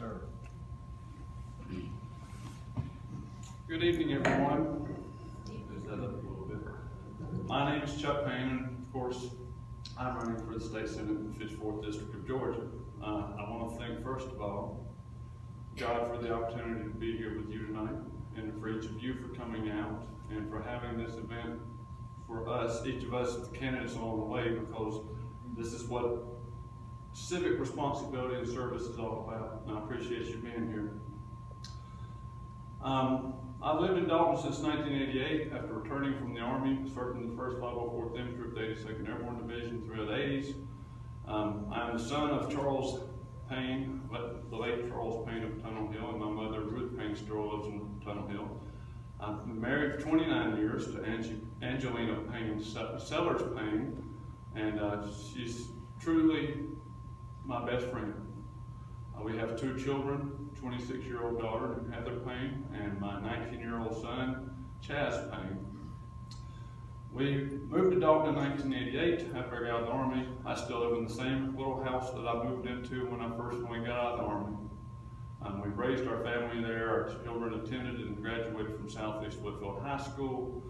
sir. Good evening, everyone. Is that up a little bit? My name is Chuck Payne, and of course, I'm running for the state senate in the 54th District of Georgia. I want to thank, first of all, God for the opportunity to be here with you tonight, and for each of you for coming out, and for having this event for us, each of us, the candidates along the way, because this is what civic responsibility and service is all about, and I appreciate you being here. I've lived in Dalton since 1988 after returning from the Army, served in the 1st 504th Infantry of the 82nd Airborne Division throughout the 80s. I am the son of Charles Payne, the late Charles Payne of Tunnel Hill, and my mother, Ruth Payne, still lives in Tunnel Hill. I've been married for 29 years to Angelina Payne, Sellers Payne, and she's truly my best friend. We have 2 children, 26-year-old daughter, Heather Payne, and my 19-year-old son, Chaz Payne. We moved to Dalton in 1988 after I got out of the Army. I still live in the same little house that I moved into when I first got out of the Army. We've raised our family there. Our children attended and graduated from Southeast Whitfield High School.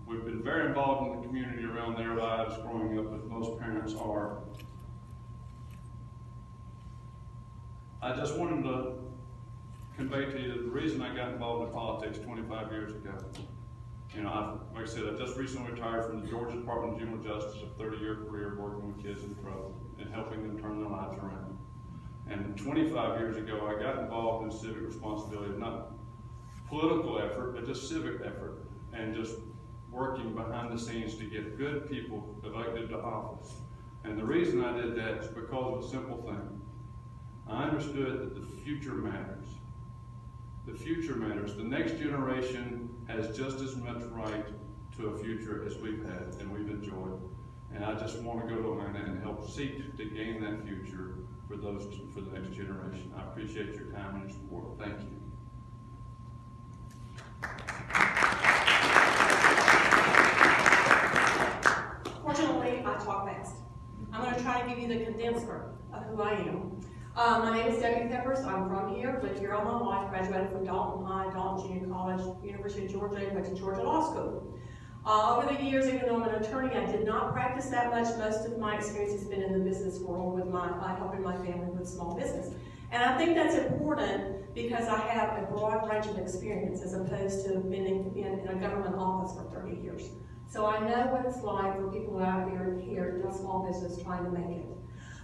We've been very involved in the community around their lives growing up, as most parents are. I just wanted to convey to you that the reason I got involved in politics 25 years ago, like I said, I just recently retired from the Georgia Department of Juvenile Justice, a 30-year career working with kids in trouble and helping them turn their lives around. And 25 years ago, I got involved in civic responsibility, not political effort, but just civic effort, and just working behind the scenes to get good people elected to office. And the reason I did that is because of a simple thing. I understood that the future matters. The future matters. The next generation has just as much right to a future as we've had and we've enjoyed. And I just want to go to Atlanta and help seek to gain that future for the next generation. I appreciate your time and your support. Thank you. Fortunately, I talk fast. I'm going to try to give you the condenser of who I am. My name is Debby. I'm from here, lived here all my life, graduated from Dalton High, Dalton Junior College, University of Georgia, and went to Georgia Law School. Over the years, even though I'm an attorney, I did not practice that much. Most of my experience has been in the business world with helping my family with small business. And I think that's important because I have a broad range of experience as opposed to being in a government office for 30 years. So I know what it's like for people out here doing small business trying to make it.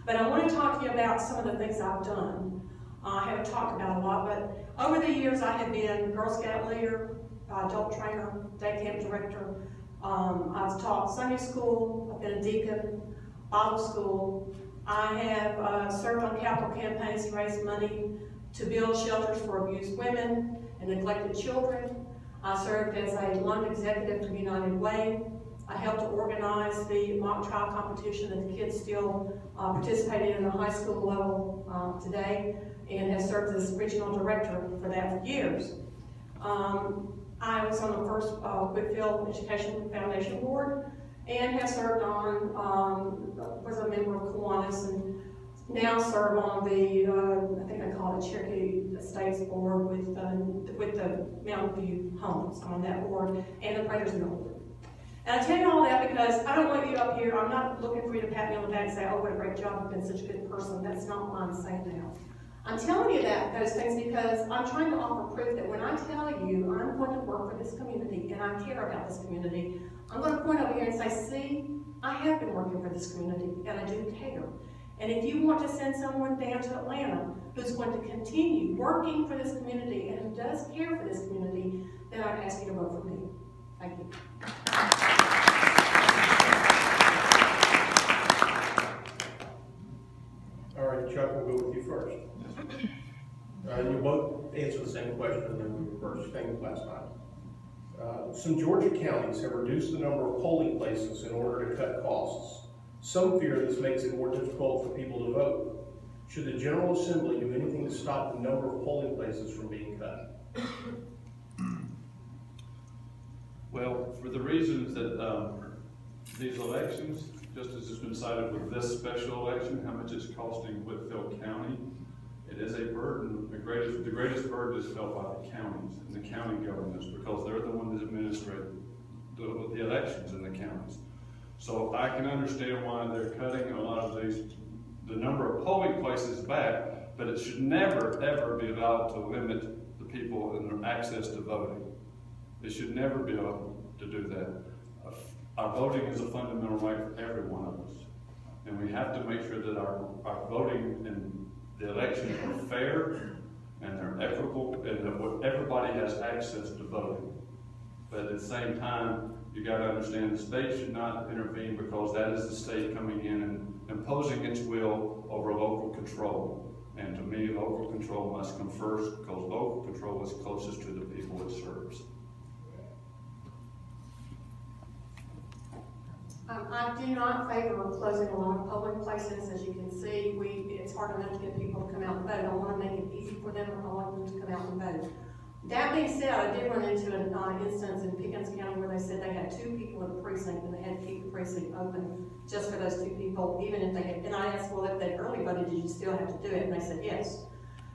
But I want to talk to you about some of the things I've done. I haven't talked about a lot, but over the years I have been Girl Scout leader, adult trainer, day camp director. I've taught Sunday school, I've been a deacon, Bible school. I have served on capital campaigns to raise money to build shelters for abused women and neglected children. I served as a loan executive for United Way. I helped to organize the mock trial competition that the kids still participate in the high school level today, and have served as regional director for that for years. I was on the first Whitfield Education Foundation board, and have served on, was a member of Kiwanis, and now serve on the, I think I call it Cherokee Estates board with the Mountain View Homes. I'm on that board, and the Prater's Mill board. And I tell you all that because I don't want you up here, I'm not looking for you to pat me on the back and say, oh, what a great job, you've been such a good person. That's not what I'm saying now. I'm telling you those things because I'm trying to offer proof that when I tell you I'm going to work for this community and I care about this community, I'm going to point over here and say, see, I have been working for this community and I do care. And if you want to send someone down to Atlanta who's going to continue working for this community and who does care for this community, then I ask you to vote for me. Thank you. All right, Chuck, we'll go with you first. You both answer the same question and then we reverse things last time. Some Georgia counties have reduced the number of polling places in order to cut costs. Some fear this makes it more difficult for people to vote. Should the General Assembly do anything to stop the number of polling places from being cut? Well, for the reasons that these elections, just as has been cited with this special election, how much it's costing Whitfield County, it is a the greatest burden is felt by the counties and the county governments, because they're the ones that administrate the elections in the counties. So I can understand why they're cutting a lot of the number of polling places back, but it should never, ever be allowed to limit the people in their access to voting. It should never be able to do that. Our voting is a fundamental right for every one of us. And we have to make sure that our voting and the elections are fair and they're equitable and that everybody has access to voting. But at the same time, you got to understand the state should not intervene, because that is the state coming in and imposing its will over local control. And to me, local control must come first, because local control is closest to the people it serves. I do not favor closing a lot of public places. As you can see, it's hard enough to get people to come out and vote. I want to make it easy for them, and I want them to come out and vote. That being said, I did run into an instance in Pickens County where they said they had 2 people in the precinct and they had to keep the precinct open just for those 2 people, even if they had, and I asked, well, if they early voted, did you still have to do it? And they said yes.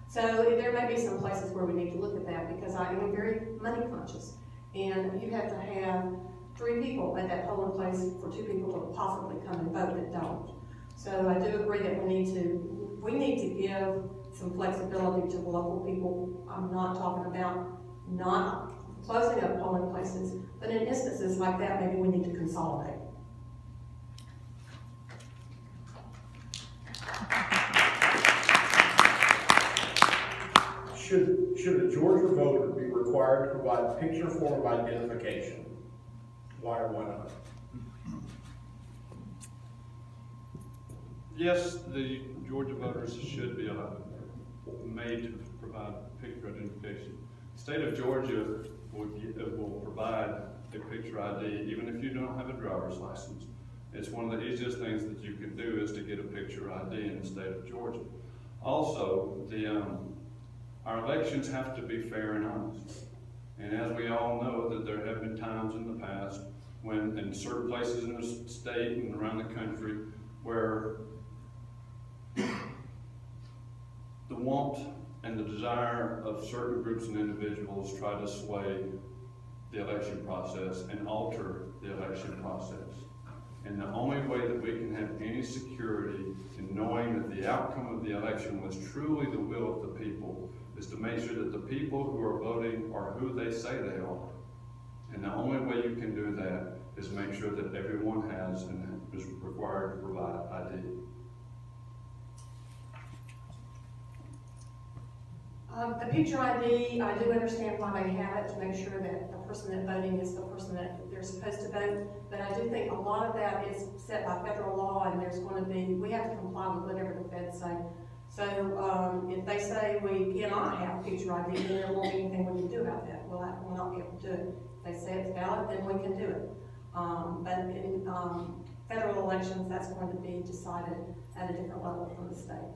So there may be some places where we need to look at that, because I am very money conscious. And you have to have 3 people at that polling place for 2 people to possibly come and vote that don't. So I do agree that we need to give some flexibility to the local people. I'm not talking about not closing up polling places, but in instances like that, maybe we need to consolidate. Should a Georgia voter be required to provide a picture form of identification? Why or why not? Yes, the Georgia voters should be made to provide picture identification. The state of Georgia will provide a picture ID even if you don't have a driver's license. It's one of the easiest things that you can do is to get a picture ID in the state of Georgia. Also, our elections have to be fair and honest. And as we all know, that there have been times in the past when in certain places in the state and around the country where the want and the desire of certain groups and individuals try to sway the election process and alter the election process. And the only way that we can have any security in knowing that the outcome of the election was truly the will of the people is to make sure that the people who are voting are who they say they are. And the only way you can do that is make sure that everyone has and is required to provide ID. The picture ID, I do understand why they have it, to make sure that the person that's voting is the person that they're supposed to vote. But I do think a lot of that is set by federal law, and there's going to be, we have to comply with whatever the feds say. So if they say we cannot have picture ID, then there won't be anything we can do about that. We'll not be able to do it. If they say it's valid, then we can do it. But in federal elections, that's going to be decided at a different level from the state.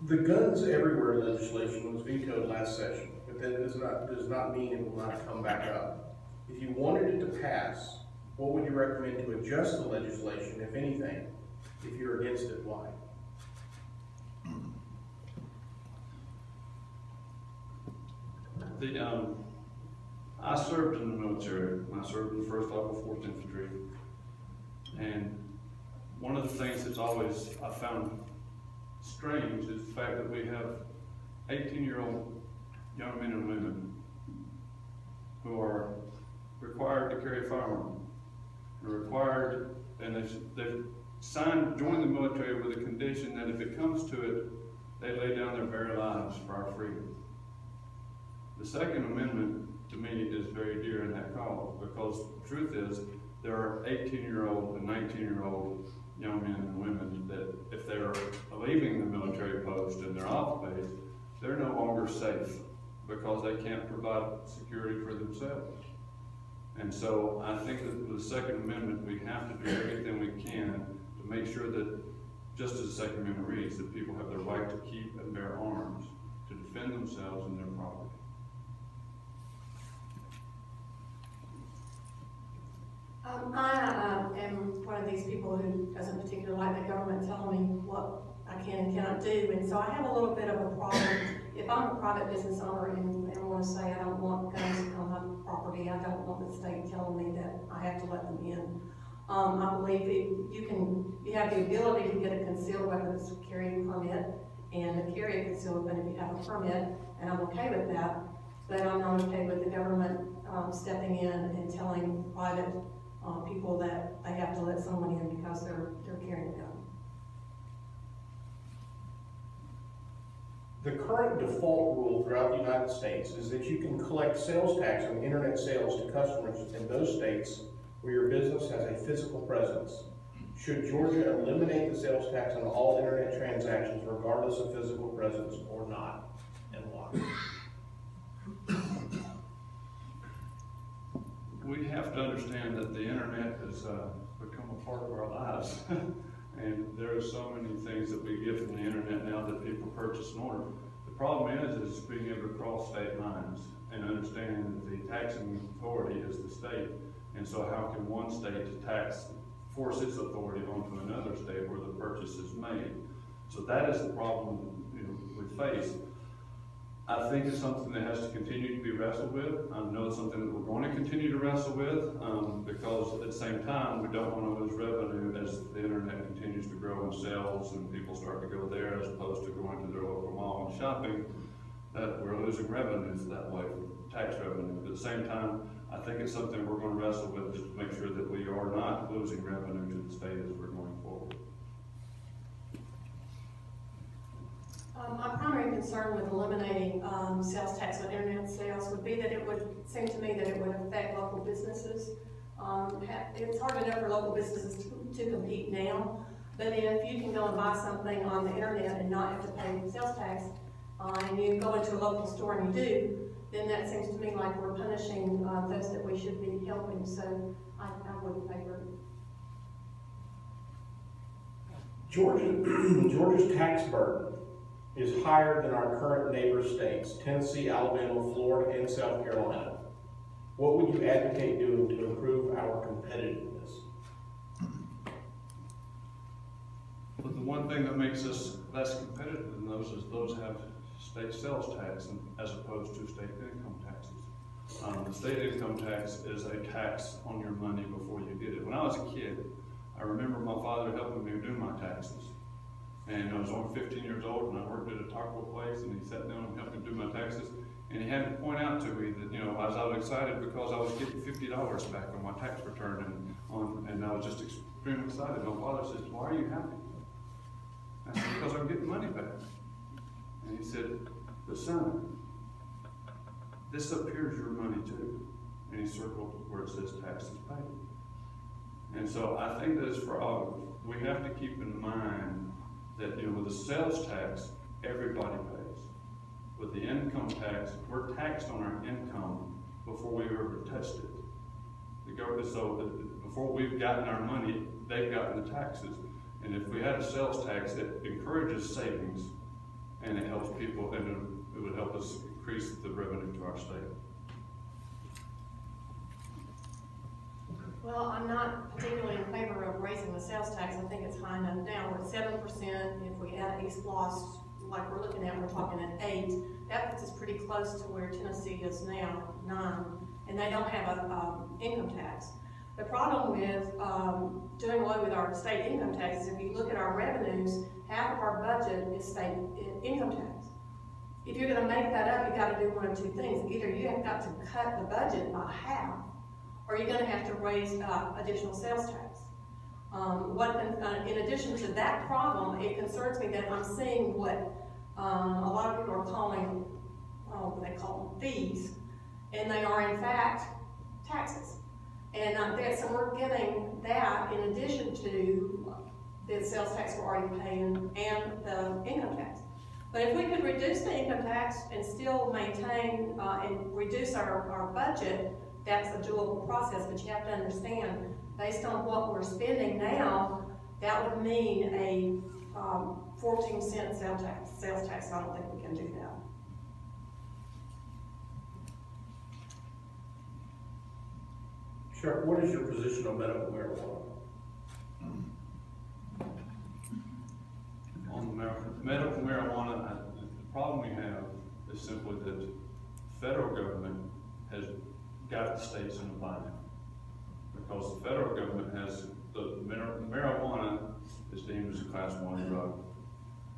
The guns everywhere legislation was vetoed last session, but that does not mean it will not come back up. If you wanted it to pass, what would you recommend to adjust the legislation, if anything? If you're against it, why? I served in the military. I served in the 1st Level 4th Infantry, and one of the things that's always I found strange is the fact that we have 18-year-old young men and women who are required to carry a firearm. They're required, and they've joined the military with a condition that if it comes to it, they lay down their very lives for our freedom. The Second Amendment, to me, is very dear in that cause, because the truth is, there are 18-year-old and 19-year-old young men and women that if they're leaving the military post and they're off base, they're no longer safe because they can't provide security for themselves. And so I think that with the Second Amendment, we have to do everything we can to make sure that, just as the Second Amendment reads, that people have the right to keep and bear arms to defend themselves and their property. I am one of these people who doesn't particularly like the government telling me what I can and cannot do, and so I have a little bit of a problem. If I'm a private business owner and want to say I don't want guns on my property, I don't want the state telling me that I have to let them in. I believe you have the ability to get a concealed weapons carrying permit and to carry a concealed weapon if you have a permit, and I'm okay with that. But I'm not okay with the government stepping in and telling private people that they have to let someone in because they're carrying a gun. The current default rule throughout the United States is that you can collect sales tax on internet sales to customers in those states where your business has a physical presence. Should Georgia eliminate the sales tax on all internet transactions regardless of physical presence or not, and why? We have to understand that the internet has become a part of our lives. And there are so many things that we get from the internet now that people purchase and order. The problem is being able to cross state lines and understanding that the taxing authority is the state. And so how can one state force its authority onto another state where the purchase is made? So that is the problem we face. I think it's something that has to continue to be wrestled with. I know it's something that we're going to continue to wrestle with because at the same time, we don't want to lose revenue as the internet continues to grow in sales and people start to go there as opposed to going to their local mall and shopping. We're losing revenues that way, tax revenue. But at the same time, I think it's something we're going to wrestle with just to make sure that we are not losing revenue to the state as we're going forward. My primary concern with eliminating sales tax on internet sales would be that it would seem to me that it would affect local businesses. It's hard enough for local businesses to compete now, but if you can go and buy something on the internet and not have to pay sales tax, and you go into a local store and you do, then that seems to me like we're punishing those that we should be helping. So I wouldn't favor it. Georgia's tax burden is higher than our current neighbor states, Tennessee, Alabama, Florida, and South Carolina. What would you advocate doing to improve our competitiveness? But the one thing that makes us less competitive than those is those have state sales tax as opposed to state income taxes. The state income tax is a tax on your money before you get it. When I was a kid, I remember my father helping me do my taxes. And I was only 15 years old, and I worked at a taco place, and he sat down and helped me do my taxes. And he had to point out to me that, as I was excited because I was getting $50 back on my tax return, and I was just extremely excited. My father says, "Why are you happy?" I said, "Because I'm getting money back." And he said, "But son, this up here is your money too." And he circled where it says taxes paid. And so I think that for all of us, we have to keep in mind that with the sales tax, everybody pays. With the income tax, we're taxed on our income before we've ever touched it. The government, so before we've gotten our money, they've gotten the taxes. And if we had a sales tax, it encourages savings and it helps people, and it would help us increase the revenue to our state. Well, I'm not particularly in favor of raising the sales tax. I think it's high enough now. We're at 7%. If we add East Lost, like we're looking at, we're talking at 8. That puts us pretty close to where Tennessee is now, 9. And they don't have a income tax. The problem with doing away with our state income tax is if you look at our revenues, half of our budget is state income tax. If you're going to make that up, you got to do one of two things. Either you have got to cut the budget by half, or you're going to have to raise additional sales tax. In addition to that problem, it concerns me that I'm seeing what a lot of people are calling, they call them fees, and they are in fact taxes. And so we're getting that in addition to the sales tax we're already paying and the income tax. But if we could reduce the income tax and still maintain and reduce our budget, that's a doable process, but you have to understand, based on what we're spending now, that would mean a 14-cent sales tax. I don't think we can do that. Sheriff, what is your position on medical marijuana? On medical marijuana, the problem we have is simply that the federal government has got the states in a bind. Because the federal government has, the marijuana is deemed as a class 1 drug.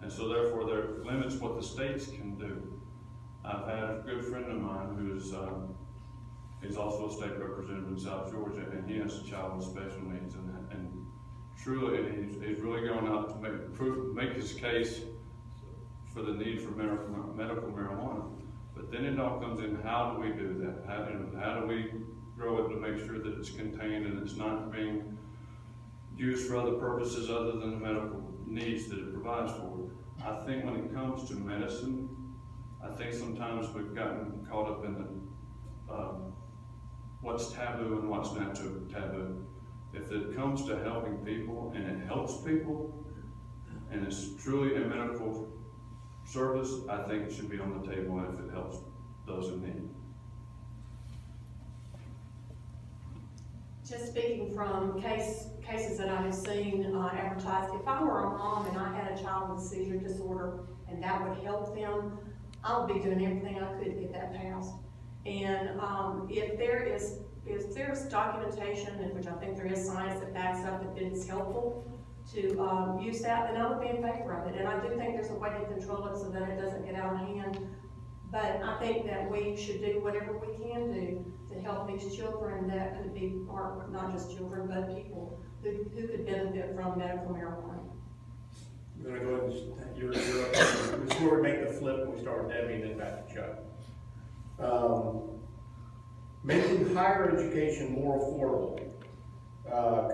And so therefore, there limits what the states can do. I've had a good friend of mine who's, he's also a state representative in South Georgia, and he has a child with special needs, and truly, he's really going out to make his case for the need for medical marijuana. But then it all comes in, how do we do that? How do we grow it to make sure that it's contained and it's not being used for other purposes other than the medical needs that it provides for? I think when it comes to medicine, I think sometimes we've gotten caught up in the what's taboo and what's not taboo. If it comes to helping people and it helps people and it's truly a medical service, I think it should be on the table if it helps those in need. Just speaking from cases that I have seen advertised, if I were a mom and I had a child with a seizure disorder and that would help them, I would be doing everything I could to get that passed. And if there's documentation, which I think there is science that backs up that it is helpful to use that, then I would be in favor of it. And I do think there's a way to control it so that it doesn't get out of hand. But I think that we should do whatever we can do to help these children that could be, or not just children, but people who could benefit from medical marijuana. I'm gonna go ahead and, you're up. Before we make the flip, and we start with Debbie and then back to Chuck. Making higher education more affordable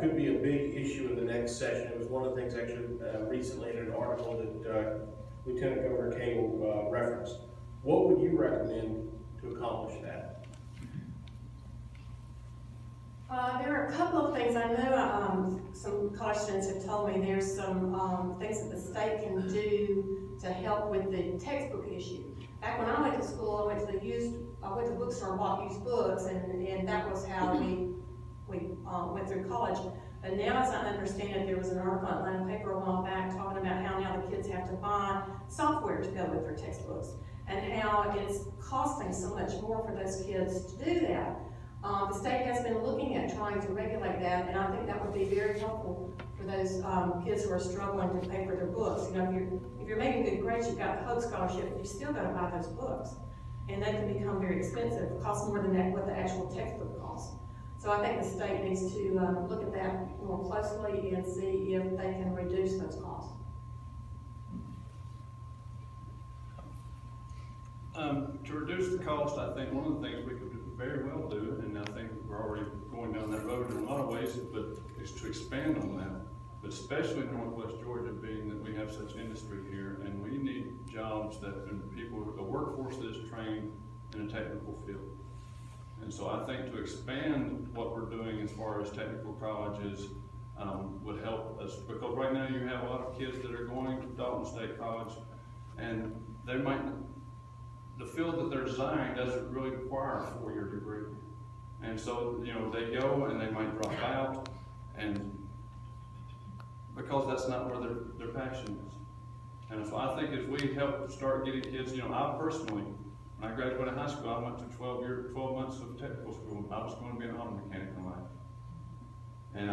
could be a big issue in the next session. It was one of the things actually recently in an article that Lieutenant Governor Cable referenced. What would you recommend to accomplish that? There are a couple of things. I know some college students have told me there's some things that the state can do to help with the textbook issue. Back when I went to school, I went to the bookstore and bought used books, and that was how we went through college. But now, as I understand it, there was an article in Atlanta paper a while back talking about how now the kids have to buy software to go with their textbooks, and how it's costing so much more for those kids to do that. The state has been looking at trying to regulate that, and I think that would be very helpful for those kids who are struggling to pay for their books. You know, if you're making good grades, you've got the Hope Scholarship, but you still got to buy those books, and they can become very expensive. It costs more than what the actual textbook costs. So I think the state needs to look at that more closely and see if they can reduce those costs. To reduce the cost, I think one of the things we could very well do, and I think we're already going down that road in a lot of ways, but is to expand on that. But especially in Northwest Georgia, being that we have such industry here, and we need jobs a workforce that is trained in a technical field. And so I think to expand what we're doing as far as technical colleges would help us, because right now you have a lot of kids that are going to Dalton State College, and they might, the field that they're designing doesn't really require a 4-year degree. And so, you know, they go and they might drop out, and because that's not where their passion is. And so I think if we help start getting kids, you know, I personally, when I graduated high school, I went to 12 months of technical school. I was going to be an auto mechanic in life. And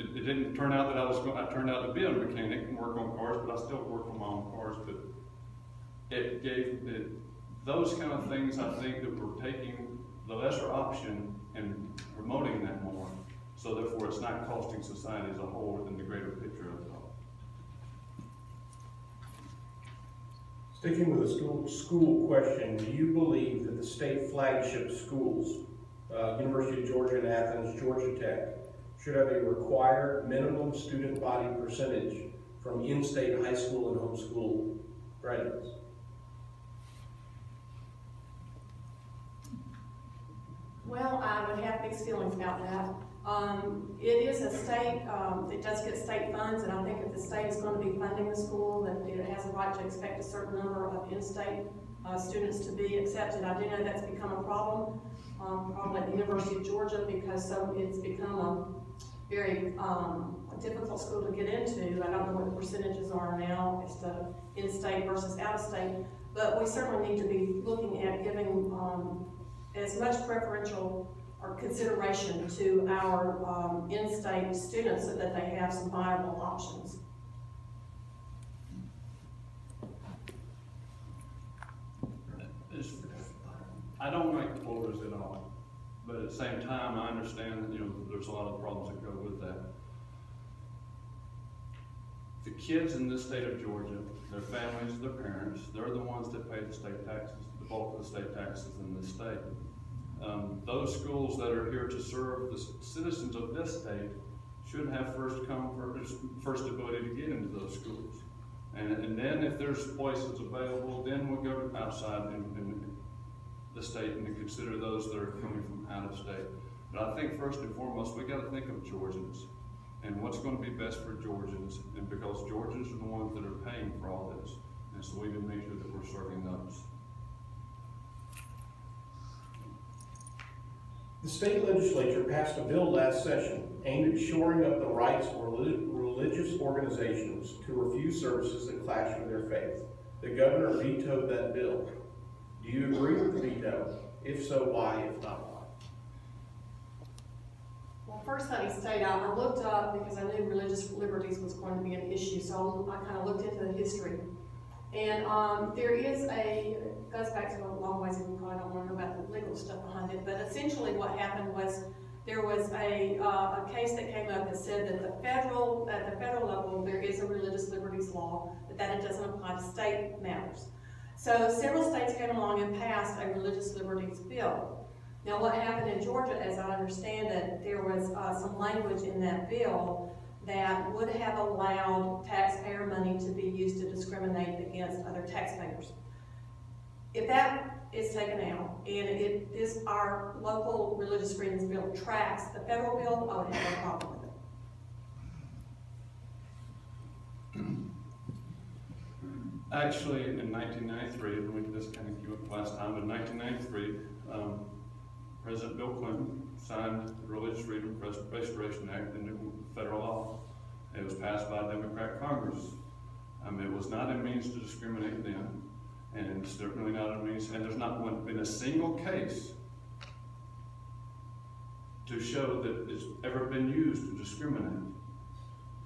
it didn't turn out that I turned out to be a mechanic and work on cars, but I still work on my own cars. But it gave those kind of things, I think, that we're taking the lesser option and promoting that more. So therefore, it's not costing society as a whole within the greater picture of it all. Sticking with the school question, do you believe that the state flagship schools, University of Georgia in Athens, Georgia Tech, should have a required minimum student body percentage from in-state high school and homeschool graduates? Well, I would have mixed feelings about that. It is a state, it does get state funds, and I think if the state is going to be funding the school, that it has a right to expect a certain number of in-state students to be accepted. I do know that's become a problem, probably at the University of Georgia, because it's become a very difficult school to get into. I don't know what the percentages are now as to in-state versus out-of-state, but we certainly need to be looking at giving as much preferential or consideration to our in-state students so that they have some viable options. I don't make quotas at all, but at the same time, I understand that, there's a lot of problems that go with that. The kids in this state of Georgia, their families, their parents, they're the ones that pay the state taxes, the bulk of the state taxes in this state. Those schools that are here to serve the citizens of this state should have first ability to get into those schools. And then if there's places available, then we'll go outside in the state and to consider those that are coming from out of state. But I think first and foremost, we gotta think of Georgians and what's gonna be best for Georgians, and because Georgians are the ones that are paying for all this. And so we need to make sure that we're serving those. The state legislature passed a bill last session aimed at shoring up the rights of religious organizations to refuse services that clash with their faith. The governor vetoed that bill. Do you agree with the veto? If so, why? If not, why? Well, first let me state, I looked up because I knew religious liberties was going to be an issue, so I kind of looked into the history. And there is it goes back to a long ways, and we probably don't want to know about the legal stuff behind it, but essentially what happened was there was a case that came up that said that at the federal level, there is a religious liberties law, but that it doesn't apply to state matters. So several states came along and passed a religious liberties bill. Now what happened in Georgia, as I understand it, there was some language in that bill that would have allowed taxpayer money to be used to discriminate against other taxpayers. If that is taken out, and our local religious freedoms bill tracks the federal bill, I would have no problem with it. Actually, in 1993, and this kind of came up last time, in 1993, President Bill Clinton signed the Religious Freedom Restoration Act into federal law. It was passed by a Democrat Congress. It was not a means to discriminate then, and it's certainly not a means, and there's not been a single case to show that it's ever been used to discriminate.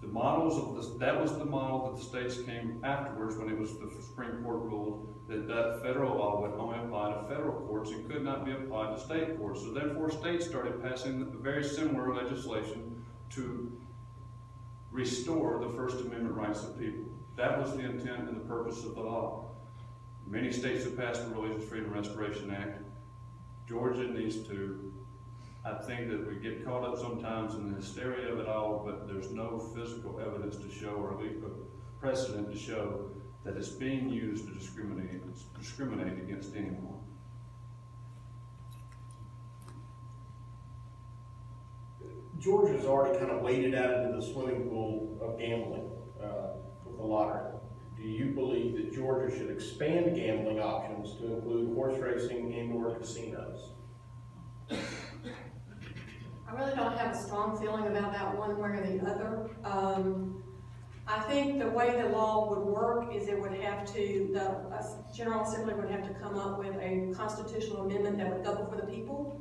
The models of that was the model that the states came afterwards when it was the Supreme Court ruled that federal law would only apply to federal courts and could not be applied to state courts. So therefore, states started passing very similar legislation to restore the First Amendment rights of people. That was the intent and the purpose of the law. Many states have passed the Religious Freedom Restoration Act. Georgia needs to. I think that we get caught up sometimes in the hysteria of it all, but there's no physical evidence to show or legal precedent to show that it's being used to discriminate against anyone. Georgia's already kind of waded out into the swimming pool of gambling with the lottery. Do you believe that Georgia should expand gambling options to include horse racing and/or casinos? I really don't have a strong feeling about that one way or the other. I think the way the law would work is it would have to, the General Assembly would have to come up with a constitutional amendment that would go before the people.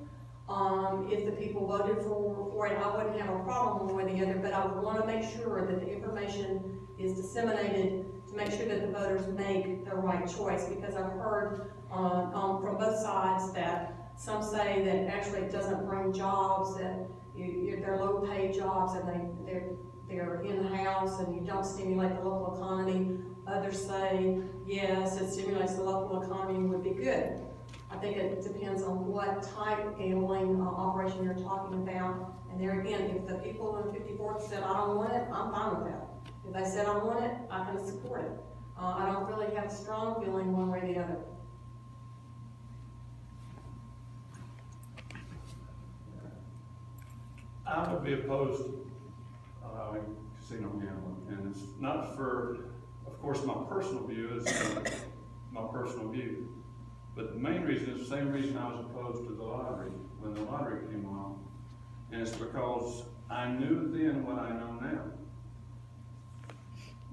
If the people voted for it, I wouldn't have a problem one way or the other, but I would want to make sure that the information is disseminated to make sure that the voters make the right choice, because I've heard from both sides that some say that actually it doesn't bring jobs, that they're low-paid jobs and they're in-house and you don't stimulate the local economy. Others say, yes, it stimulates the local economy and would be good. I think it depends on what type of gambling operation you're talking about. And there again, if the people in the 54th said, I don't want it, I'm fine with that. If they said, I want it, I can support it. I don't really have a strong feeling one way or the other. I would be opposed to allowing casino gambling, and it's not for, of course, my personal view is my personal view. But the main reason is the same reason I was opposed to the lottery, when the lottery came along. And it's because I knew then what I know now.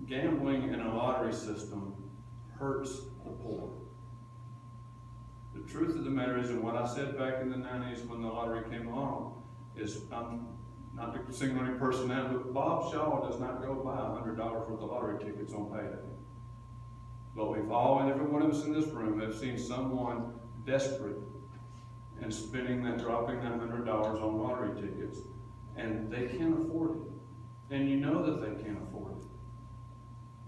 Gambling in a lottery system hurts the poor. The truth of the matter is, and what I said back in the 90s when the lottery came along, is I'm not to single any person out, but Bob Shaw does not go buy $100 worth of lottery tickets on payday. But we've all, and every one of us in this room, have seen someone desperate and spending that, dropping that $100 on lottery tickets, and they can't afford it. And you know that they can't afford it.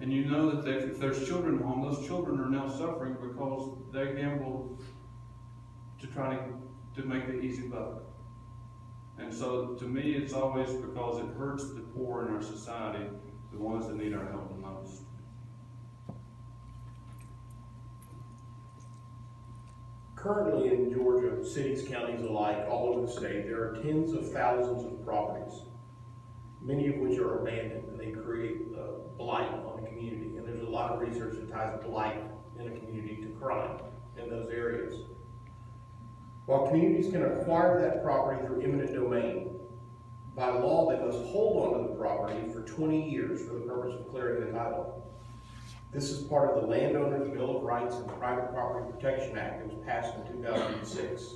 And you know that if there's children at home, those children are now suffering because they gamble to try to make the easy buck. And so to me, it's always because it hurts the poor in our society, the ones that need our help the most. Currently in Georgia, cities, counties alike, all over the state, there are tens of thousands of properties, many of which are abandoned, and they create blight on the community. And there's a lot of research that ties blight in a community to crime in those areas. While communities can acquire that property through eminent domain, by law they must hold onto the property for 20 years for the purpose of clearing the title. This is part of the Landowners' Bill of Rights and Private Property Protection Act that was passed in 2006.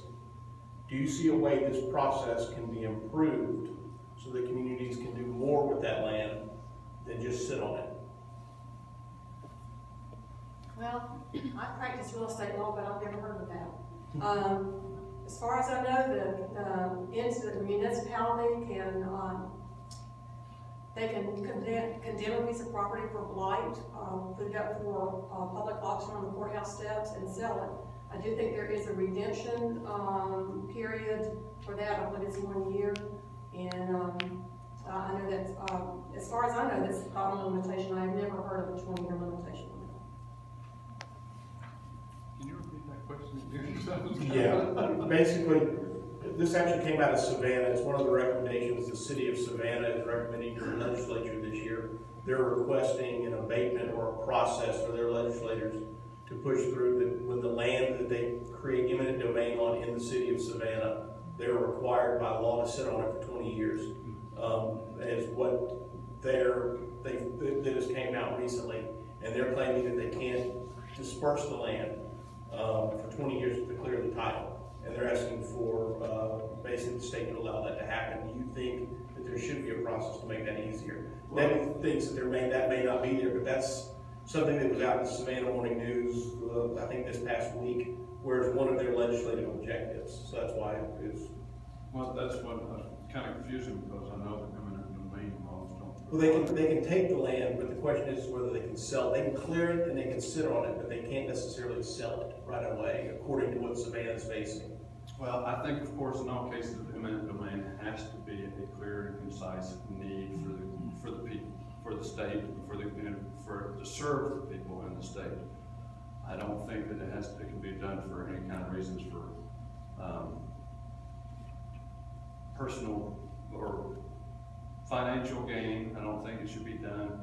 Do you see a way this process can be improved so that communities can do more with that land than just sit on it? Well, I practice real estate law, but I've never heard of that. As far as I know, the municipality can, they can condemn a piece of property for blight, put it up for public auction on the courthouse steps and sell it. I do think there is a redemption period for that. I believe it's 1 year. And I know that, as far as I know, that's not a limitation. I've never heard of a 20-year limitation. Can you repeat that question? Yeah, basically, this actually came out of Savannah. It's one of the recommendations the city of Savannah is recommending to the legislature this year. They're requesting an abatement or a process for their legislators to push through that when the land that they create eminent domain on in the city of Savannah, they're required by law to sit on it for 20 years. Is what they just came out recently, and they're claiming that they can't disperse the land for 20 years to clear the title. And they're asking for basically the state to allow that to happen. Do you think that there should be a process to make that easier? Debby thinks that that may not be there, but that's something that was out in the Savannah Morning News, I think this past week, where it's one of their legislative objectives. So that's why it is. Well, that's what kind of confusing, because I know that eminent domain laws don't. Well, they can take the land, but the question is whether they can sell. They can clear it and they can sit on it, but they can't necessarily sell it right away, according to what Savannah's facing. Well, I think, of course, in all cases, eminent domain has to be a clear and concise need for the people, for the state, to serve the people in the state. I don't think that it can be done for any kind of reasons for personal or financial gain. I don't think it should be done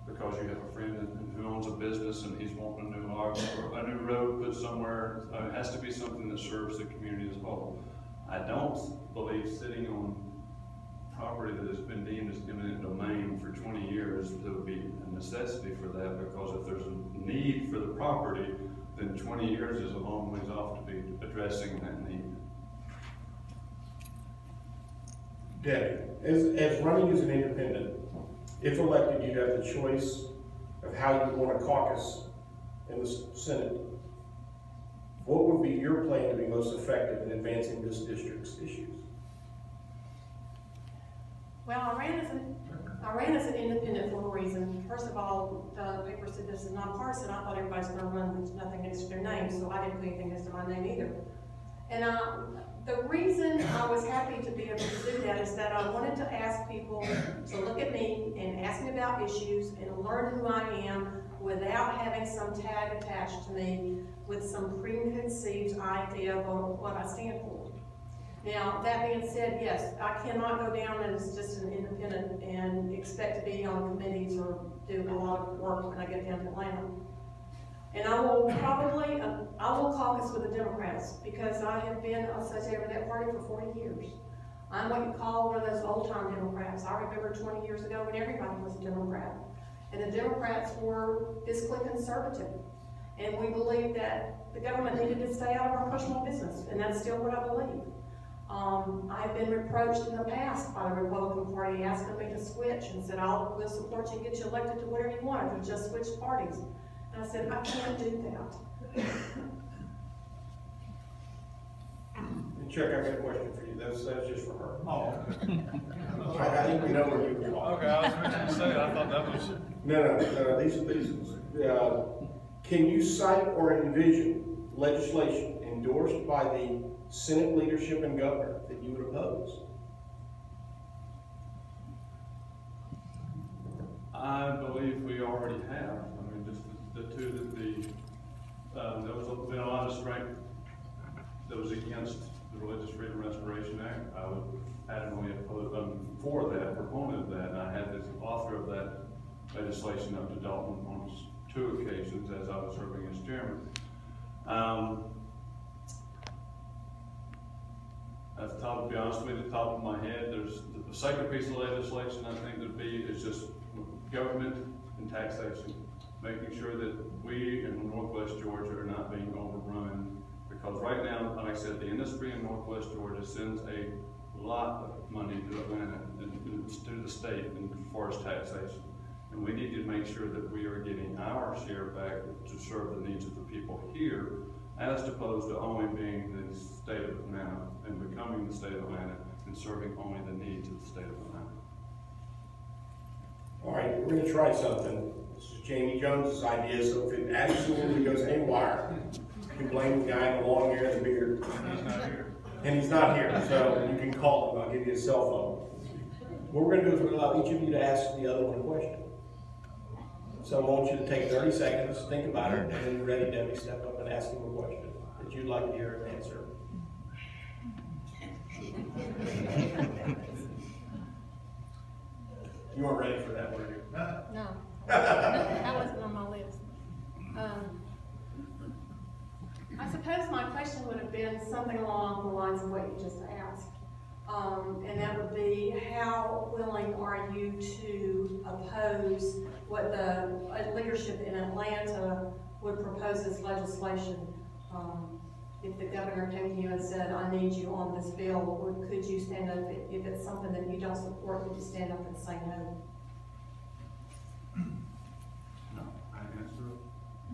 because you have a friend who owns a business and he's wanting a new road put somewhere. It has to be something that serves the community as a whole. I don't believe sitting on property that has been deemed as eminent domain for 20 years, there would be a necessity for that, because if there's a need for the property, then 20 years is a long ways off to be addressing that need. Debby, as running as an independent, if elected, you have the choice of how you want to caucus in the Senate. What would be your plan to be most effective in advancing this district's issues? Well, I ran as an independent for a reason. First of all, the paper said this is nonpartisan. I thought everybody's going to run with nothing next to their name, so I didn't put anything next to my name either. And the reason I was happy to be able to do that is that I wanted to ask people to look at me and ask me about issues and learn who I am without having some tag attached to me with some preconceived idea of what I stand for. Now, that being said, yes, I cannot go down as just an independent and expect to be on committees or do a lot of work when I get down to Atlanta. And I will probably, I will caucus with the Democrats, because I have been associated with that party for 40 years. I'm what you call one of those old-time Democrats. I remember 20 years ago when everybody was a Democrat. And the Democrats were fiscally conservative. And we believed that the government needed to stay out of our personal business, and that's still what I believe. I've been reproached in the past by the Republican Party asking me to switch, and said, we'll support you and get you elected to whatever you want if you just switch parties. And I said, I can't do that. Chuck, I've got a question for you. That's just for her. Oh, okay. I think we know where you're going. Okay, I was going to say, I thought that was. No, can you cite or envision legislation endorsed by the Senate leadership and governor that you would oppose? I believe we already have. I mean, just the two that there was been a lot of strength that was against the Religious Freedom Restoration Act. I would adamantly oppose, for that, proponent of that, and I had the author of that legislation up to Dalton on 2 occasions as I was serving as chairman. At the top, to be honest with you, the top of my head, there's the second piece of legislation I think would be is just government and taxation, making sure that we in Northwest Georgia are not being overrun. Because right now, like I said, the industry in Northwest Georgia sends a lot of money to Atlanta and to the state as far as taxation. And we need to make sure that we are getting our share back to serve the needs of the people here, as opposed to only being the state of Atlanta and becoming the state of Atlanta and serving only the needs of the state of Atlanta. All right, we're gonna try something. This is Jamie Jones's idea, so if it absolutely goes haywire, you can blame the guy in the long hair and the beard. He's not here. And he's not here, so you can call him. I'll give you his cell phone. What we're gonna do is we're gonna allow each of you to ask the other one a question. So I want you to take 30 seconds, think about it, and then you're ready, Debbie, step up and ask him a question that you'd like to hear an answer. You weren't ready for that, were you? No, that wasn't on my list. I suppose my question would have been something along the lines of what you just asked. And that would be, how willing are you to oppose what the leadership in Atlanta would propose as legislation? If the governor came to you and said, I need you on this bill, could you stand up, if it's something that you don't support, could you stand up and say no? No, I answer it.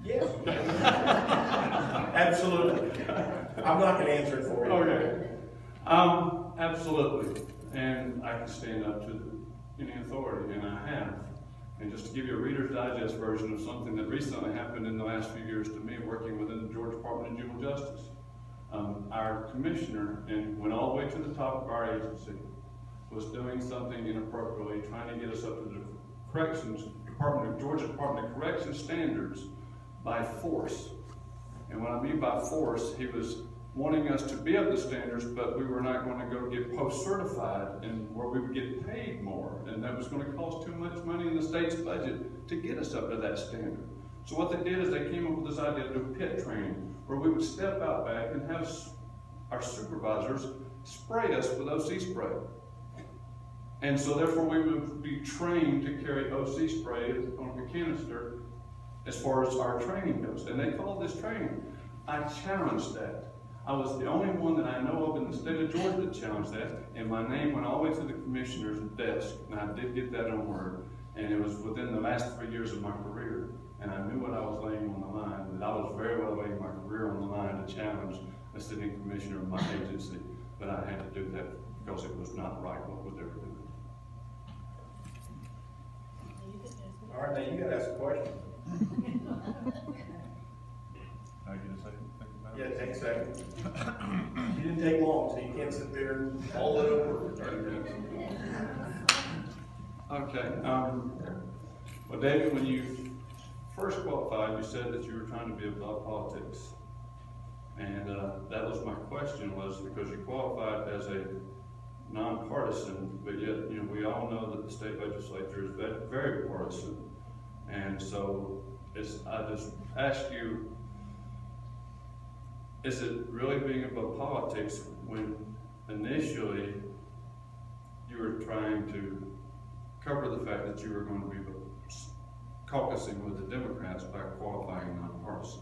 Yes. Absolutely. I'm not gonna answer it for you. Okay. Absolutely. And I can stand up to any authority, and I have. And just to give you a Reader's Digest version of something that recently happened in the last few years to me, working within the Georgia Department of Juvenile Justice. Our commissioner, and went all the way to the top of our agency, was doing something inappropriately, trying to get us up to the Georgia Department of Corrections standards by force. And what I mean by force, he was wanting us to be up to standards, but we were not going to go get post-certified and where we would get paid more. And that was going to cost too much money in the state's budget to get us up to that standard. So what they did is they came up with this idea to do pit training, where we would step out back and have our supervisors spray us with OC spray. And so therefore we would be trained to carry OC spray on a canister as far as our training goes. And they called this training. I challenged that. I was the only one that I know of in the state of Georgia that challenged that, and my name went all the way to the commissioner's desk, and I did get that on word, and it was within the last 3 years of my career, and I knew what I was laying on the line, that I was very well laying my career on the line to challenge a sitting commissioner of my agency, but I had to do that because it was not right what they were doing. All right, now you gotta ask a question. I get a second, think about Yeah, it. take a second. You didn't take long, so you can't sit there and hold it over for 30 minutes. Okay, well, David, when you first qualified, you said that you were trying to be above politics. And that was my question, was because you qualified as a nonpartisan, but yet, you know, we all know that the state legislature is very partisan. And so I just ask you, is it really being about politics when initially you were trying to cover the fact that you were going to be caucusing with the Democrats by qualifying nonpartisan?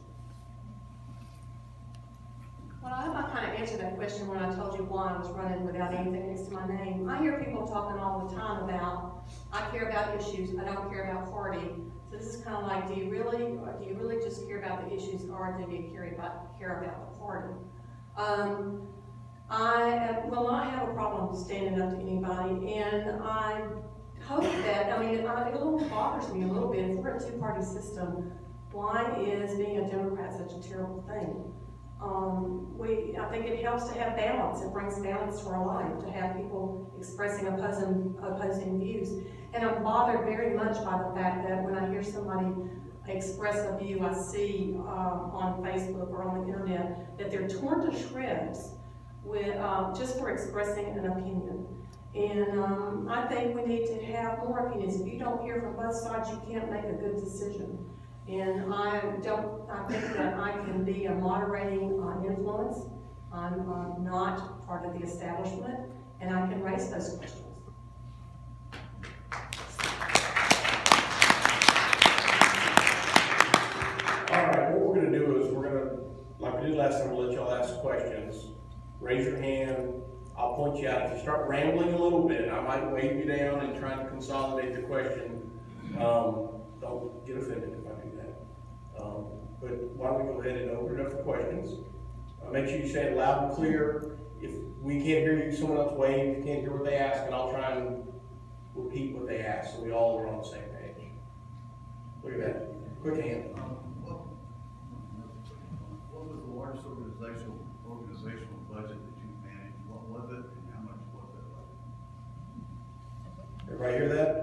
Well, I hope I kind of answered that question when I told you why I was running without anything next to my name. I hear people talking all the time about, I care about issues, I don't care about party. So this is kind of like, do you really just care about the issues, or do you care about the party? I will not have a problem standing up to anybody, and I hope that, it a little bothers me a little bit. If we're a two-party system, why is being a Democrat such a terrible thing? I think it helps to have balance. It brings balance to our life, to have people expressing opposing views. And I'm bothered very much by the fact that when I hear somebody express a view I see on Facebook or on the internet, that they're torn to shreds with just for expressing an opinion. And I think we need to have more opinions. If you don't hear from both sides, you can't make a good decision. And I think that I can be a moderating influence. I'm not part of the establishment, and I can raise those questions. All right, what we're gonna do is like we did last time, we'll let y'all ask questions. Raise your hand, I'll point you out. If you start rambling a little bit, I might wave you down and try to consolidate the question. Don't get offended if I do that. But why don't we go ahead and open it up for questions? Make sure you say it loud and clear. If we can't hear you, someone else wave. If you can't hear what they ask, and I'll try and repeat what they ask, so we all are on the same page. Look at that, quick hand. What was the largest organizational budget that you managed? What was it, and how much was that budget? Everybody hear that?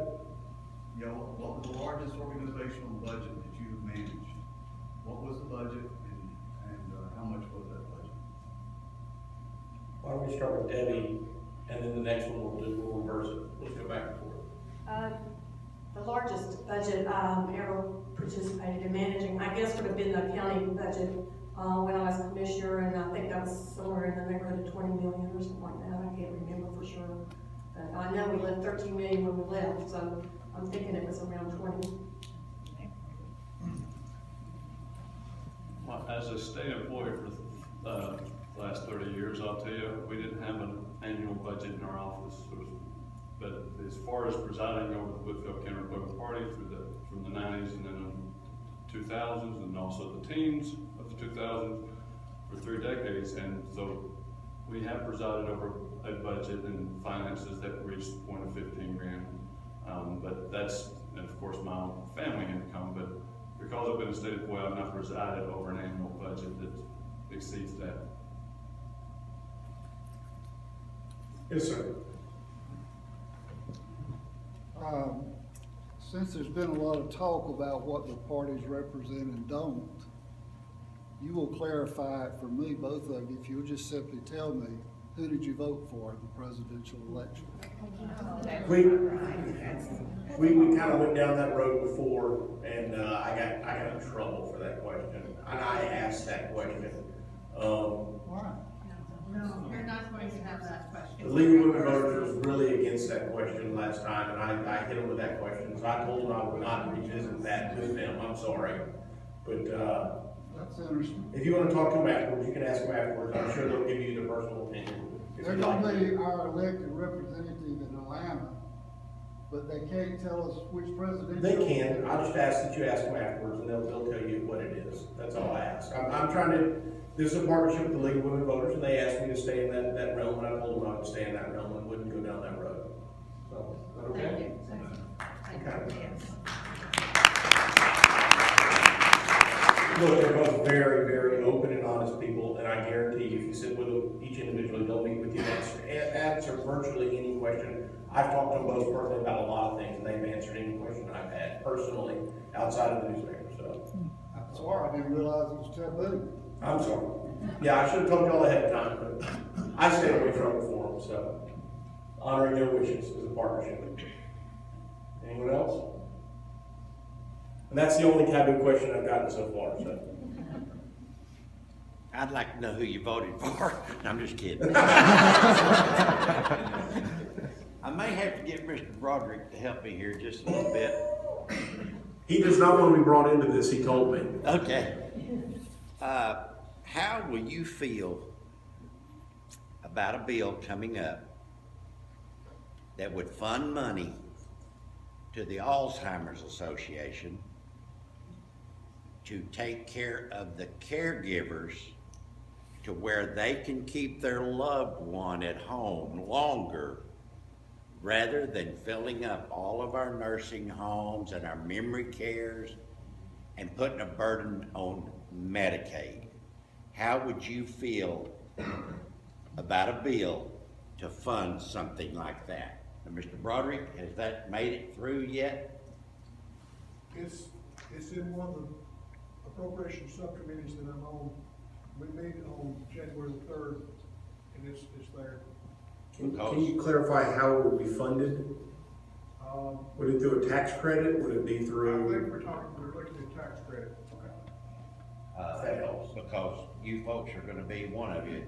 Yeah, what was the largest organizational budget that you managed? What was the budget, and how much was that budget? Why don't we start with Debbie, and then the next one we'll reverse it. Let's go back and forth. The largest budget ever participated in managing, I guess, would have been the county budget when I was commissioner, and I think that was somewhere in the neighborhood of 20 million or something like that. I can't remember for sure. But I know we left 13 million when we left, so I'm thinking it was around 20. Well, as a state employee for the last 30 years, I'll tell you, we didn't have an annual budget in our office. But as far as presiding over the Whitfield County Republican Party from the 90s and then the 2000s and also the teens of the 2000s for 3 decades, and so we have presided over a budget and finances that reached the point of 15 grand. But that's, and of course, my own family income. But because I've been a state employee, I've not presided over an annual budget that exceeds that. Yes, sir. Since there's been a lot of talk about what the parties represent and don't, you will clarify it for me, both of you, if you'll just simply tell me, who did you vote for in the presidential election? We kind of went down that road before, and I got in trouble for that question, and I asked that question. Why? No, you're not supposed to have that question. The League of Women Voters was really against that question last time, and I hit them with that question, so I told them I would not revisit that with them. I'm sorry. But That's interesting. if you want to talk to them afterwards, you can ask them afterwards. I'm sure they'll give you their personal opinion. They're gonna be our elected representative in Atlanta, but they can't tell us which presidential. They can. I just ask that you ask them afterwards, and they'll tell you what it is. That's all I ask. I'm trying to. This is a partnership with the League of Women Voters, and they asked me to stay in that realm, and I told them I would stay in that realm and wouldn't go down that road. So, is that okay? Okay. Look, they're both very, very open and honest people, and I guarantee you, if you sit with them each individually, they'll meet with you and answer virtually any question. I've talked to them both personally about a lot of things, and they've answered any question I've had personally outside of the newspaper, so. I'm sorry, I didn't realize it was taboo. I'm sorry. Yeah, I should have told y'all ahead of time, but I stayed away from it for them, so. Honoring their wishes is a partnership. Anyone else? And that's the only taboo question I've gotten so far, so. I'd like to know who you voted for. I'm just kidding. I may have to get Mr. Broderick to help me here just a little bit. He does not want to be brought into this, he told me. Okay. How will you feel about a bill coming up that would fund money to the Alzheimer's Association to take care of the caregivers to where they can keep their loved one at home longer rather than filling up all of our nursing homes and our memory cares and putting a burden on Medicaid? How would you feel about a bill to fund something like that? Now, Mr. Broderick, has that made it through yet? It's in one of the appropriation subcommittees that I'm on. We meet on January the 3rd, and it's there. Can you clarify how it would be funded? Would it through a tax credit? Would it be I think through? we're looking at tax credit. That helps. Because you folks are gonna be, one of you,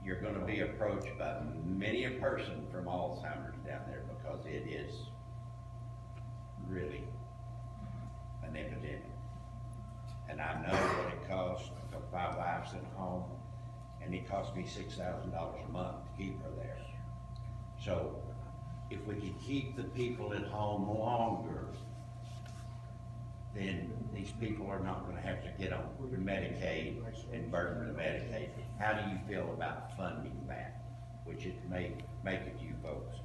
you're gonna be approached by many a person from Alzheimer's down there because it is really an epidemic. And I know what it costs, because my wife's at home, and it costs me $6,000 a month to keep her there. So if we can keep the people at home longer, then these people are not gonna have to get on Medicaid and burden the Medicaid. How do you feel about funding that, which it may make it to you folks?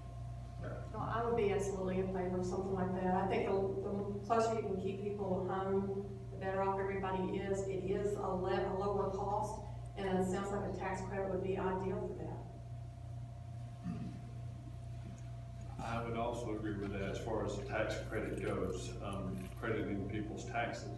Well, I would be absolutely in favor of something like that. I think the closer you can keep people home, the better off everybody is. It is a lower cost, and it sounds like a tax credit would be ideal for that. I would also agree with that as far as the tax credit goes, crediting people's taxes.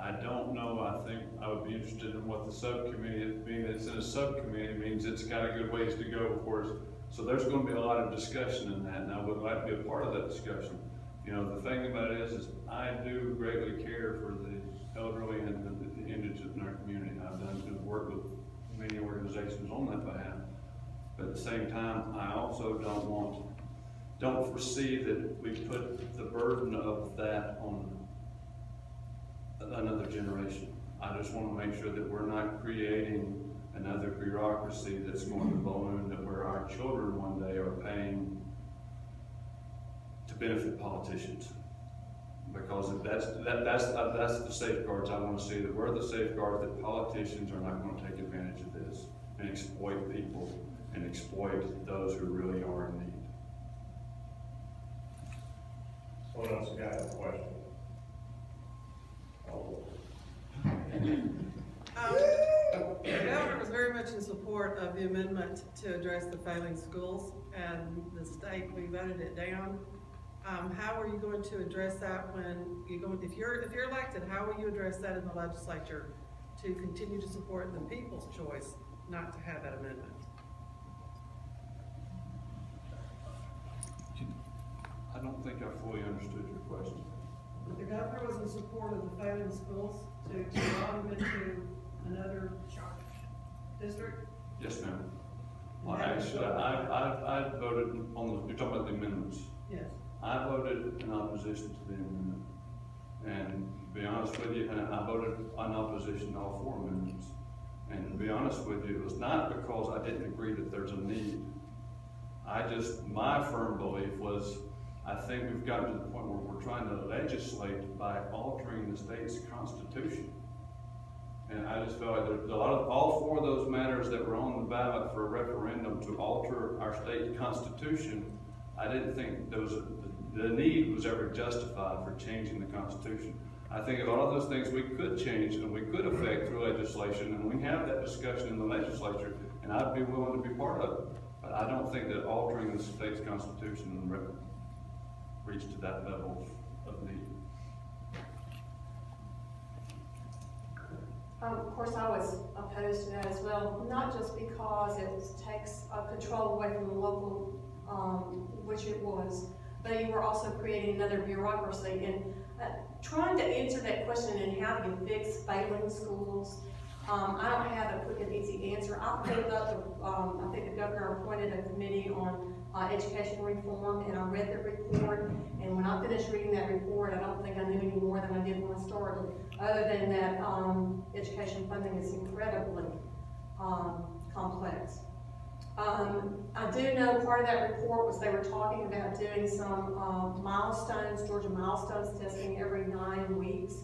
I don't know, I think I would be interested in what the subcommittee, being it's in a subcommittee means it's got a good ways to go, of course. So there's gonna be a lot of discussion in that, and I would like to be a part of that discussion. You know, the thing about it is I do greatly care for the elderly and the indigent in our community. I've done work with many organizations on that behalf. But at the same time, I also don't foresee that we put the burden of that on another generation. I just want to make sure that we're not creating another bureaucracy that's going to balloon, that where our children one day are paying to benefit politicians. Because that's the safeguards I want to see, that we're the safeguards that politicians are not going to take advantage of this and exploit people and exploit those who really are in need. Someone else got a question? The governor was very much in support of the amendment to address the failing schools, and the state, we voted it down. How are you going to address that when if you're elected, how will you address that in the legislature to continue to support the people's choice not to have that amendment? I don't think I fully understood your question. The governor was in support of the failing schools to allow them into another district? Yes, ma'am. Well, actually, I voted on you're talking about the amendments. Yes. I voted in opposition to the amendment. And to be honest with you, I voted in opposition to all 4 amendments. And to be honest with you, it was not because I didn't agree that there's a need. My firm belief was, I think we've gotten to the point where we're trying to legislate by altering the state's constitution. And I just felt like there's a lot of, all 4 of those matters that were on the ballot for a referendum to alter our state constitution, I didn't think the need was ever justified for changing the constitution. I think a lot of those things we could change and we could affect through legislation, and we have that discussion in the legislature, and I'd be willing to be part of it. But I don't think that altering the state's constitution reached to that level of need. Of course, I was opposed to that as well, not just because it takes control away from the local, which it was, but you were also creating another bureaucracy. And trying to answer that question and how do you fix failing schools, I don't have a quick and easy answer. I pulled up, I think the governor appointed a committee on education reform, and I read the report, and when I finished reading that report, I don't think I knew any more than I did when I started, other than that education funding is incredibly complex. I do know part of that report was they were talking about doing some milestones, Georgia milestones testing every 9 weeks.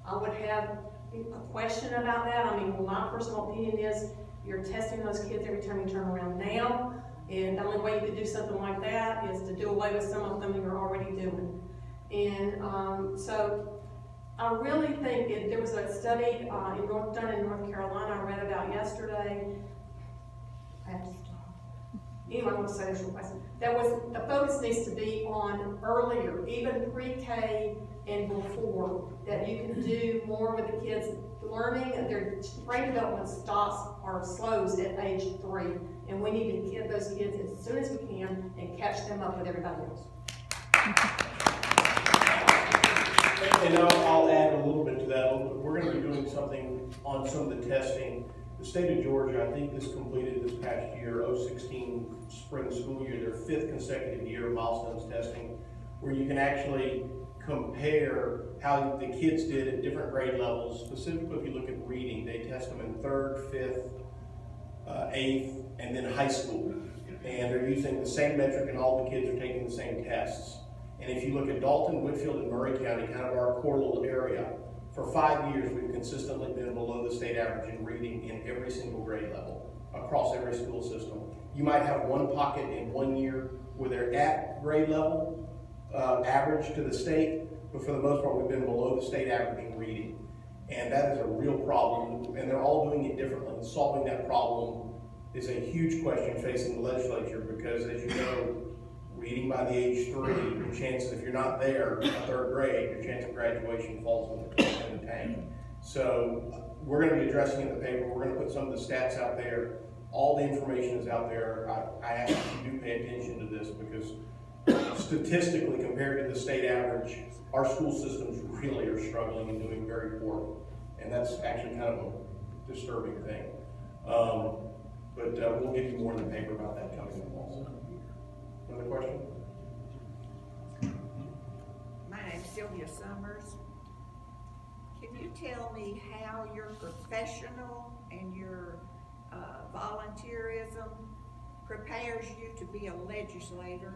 I would have a question about that. I mean, well, my personal opinion is you're testing those kids every time you turn around now, and the only way you could do something like that is to do away with some of them you're already doing. And so I really think there was a study done in North Carolina I read about yesterday. I have to stop. Anyway, I want to say this real fast. The focus needs to be on earlier, even pre-K and before, that you can do more with the kids learning. Their brain development stops or slows at age 3, and we need to get those kids as soon as we can and catch them up with everybody else. And I'll add a little bit to that. We're going to be doing something on some of the testing. The state of Georgia, I think, this completed this past year, 2016 spring school year, their 5th consecutive year of milestones testing, where you can actually compare how the kids did at different grade levels. Specifically, if you look at reading, they test them in 3rd, 5th, 8th, and then high school. And they're using the same metric, and all the kids are taking the same tests. And if you look at Dalton, Whitfield, and Murray County, kind of our core little area, for 5 years, we've consistently been below the state average in reading in every single grade level, across every school system. You might have one pocket in 1 year where they're at grade level, average to the state, but for the most part, we've been below the state average in reading. And that is a real problem, and they're all doing it differently. And solving that problem is a huge question facing the legislature, because as you know, reading by the age 3, your chances, if you're not there in 3rd grade, your chance of graduation falls in the tank. So we're going to be addressing it in the paper. We're going to put some of the stats out there. All the information is out there. I ask you to pay attention to this, because statistically, compared to the state average, our school systems really are struggling and doing very poorly. And that's actually kind of a disturbing thing. But we'll give you more in the paper about that coming in also. Another question? My name's Sylvia Summers. Can you tell me how your professional and your volunteerism prepares you to be a legislator?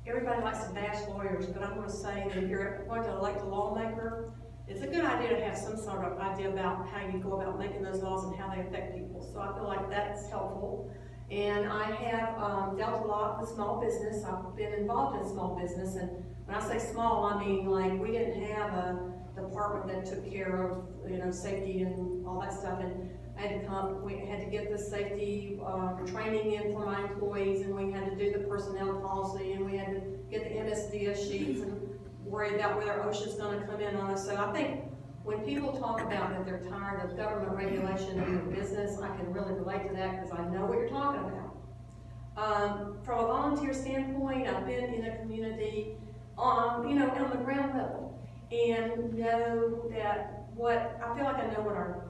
Everybody likes to bash lawyers, but I'm going to say that if you're going to elect a lawmaker, it's a good idea to have some sort of idea about how you go about making those laws and how they affect people. So I feel like that's helpful. And I have dealt a lot with small business. I've been involved in small business, and when I say small, I mean like we didn't have a department that took care of, you know, safety and all that stuff. And I had to we had to get the safety training in for my employees, and we had to do the personnel policy, and we had to get the MSDS sheets and worry about whether OSHA's going to come in on us. So I think when people talk about that they're tired of government regulation in their business, I can really relate to that because I know what you're talking about. From a volunteer standpoint, I've been in a community on the ground level, and know that I feel like I know what our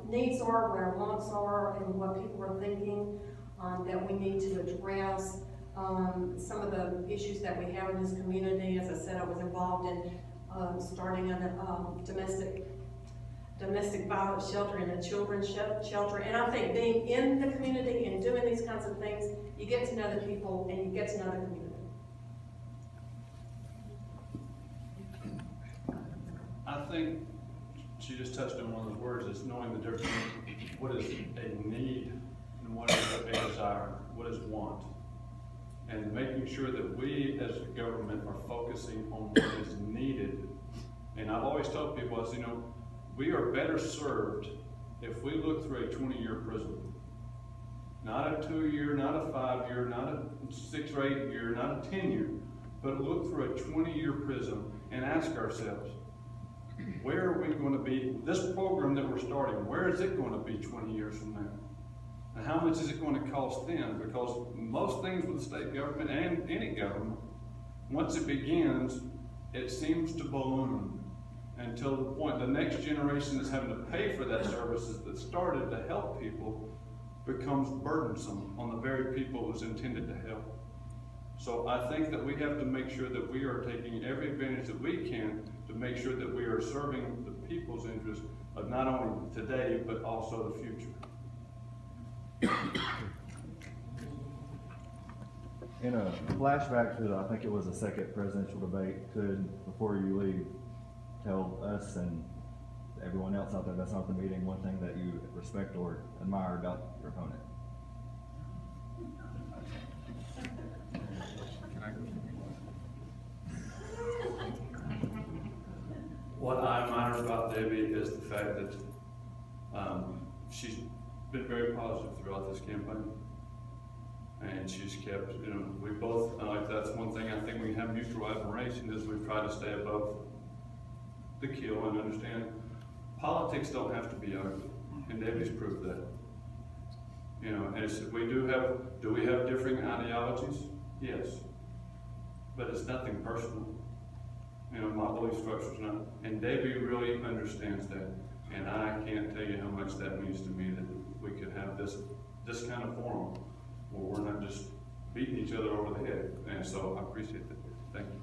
needs are, what our wants are, and what people are thinking that we need to address. Some of the issues that we have in this community, as I said, I was involved in starting a domestic violence shelter and a children's shelter. And I think being in the community and doing these kinds of things, you get to know the people and you get to know the community. I think she just touched on one of those words, is knowing the difference between what is a need and what is a desire, what is want. And making sure that we as a government are focusing on what is needed. And I've always told people, we are better served if we look through a 20-year prism. Not a 2-year, not a 5-year, not a 6 or 8 year, not a 10-year, but look through a 20-year prism and ask ourselves, where are we going to be? This program that we're starting, where is it going to be 20 years from now? And how much is it going to cost them? Because most things with the state government and any government, once it begins, it seems to balloon until the point the next generation that's having to pay for that services that started to help people becomes burdensome on the very people it was intended to help. So I think that we have to make sure that we are taking every advantage that we can to make sure that we are serving the people's interest of not only today, but also the future. In a flashback to, I think it was the second presidential debate, could, before you leave, tell us and everyone else out there that's not at the meeting one thing that you respect or admire about your opponent? What I admire about Debbie is the fact that she's been very positive throughout this campaign. And she's kept, we both, like that's one thing I think we have mutual admiration is we try to stay above the kill and understand politics don't have to be ugly. And Debbie's proved that. And it's, do we have differing ideologies? Yes. But it's nothing personal. My belief structure's not. And Debbie really understands that. And I can't tell you how much that means to me that we could have this kind of forum where we're not just beating each other over the head. And so I appreciate that. Thank you.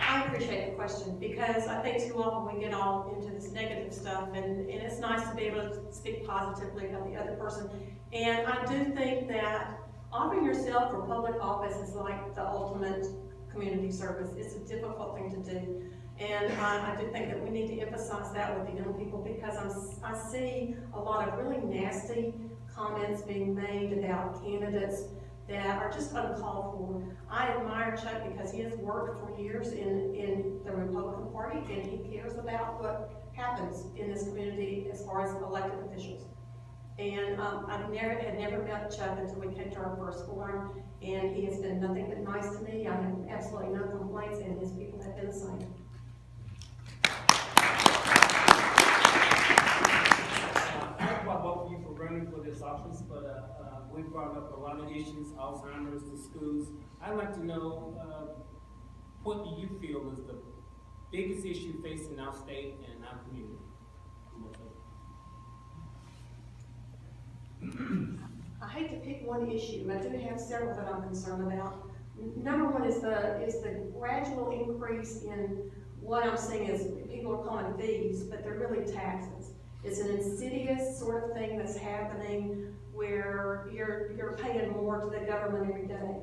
I appreciate the question because I think too often we get all into this negative stuff and it's nice to be able to speak positively about the other person. And I do think that offering yourself for public office is like the ultimate community service. It's a difficult thing to do. And I do think that we need to emphasize that with the young people because I see a lot of really nasty comments being made about candidates that are just uncalled for. I admire Chuck because he has worked for years in the Republican Party and he cares about what happens in this community as far as elected officials. And I had never met Chuck until we came to our first forum, and he has been nothing but nice to me. I have absolutely no complaints, and his people have been the same. I applaud both of you for running for this office, but we brought up a lot of issues, Alzheimer's, the schools. I'd like to know, what do you feel is the biggest issue facing our state and our community? I hate to pick one issue, I do have several that I'm concerned about. Number one is the gradual increase in what I'm seeing is people are calling fees, but they're really taxes. It's an insidious sort of thing that's happening where you're paying more to the government every day.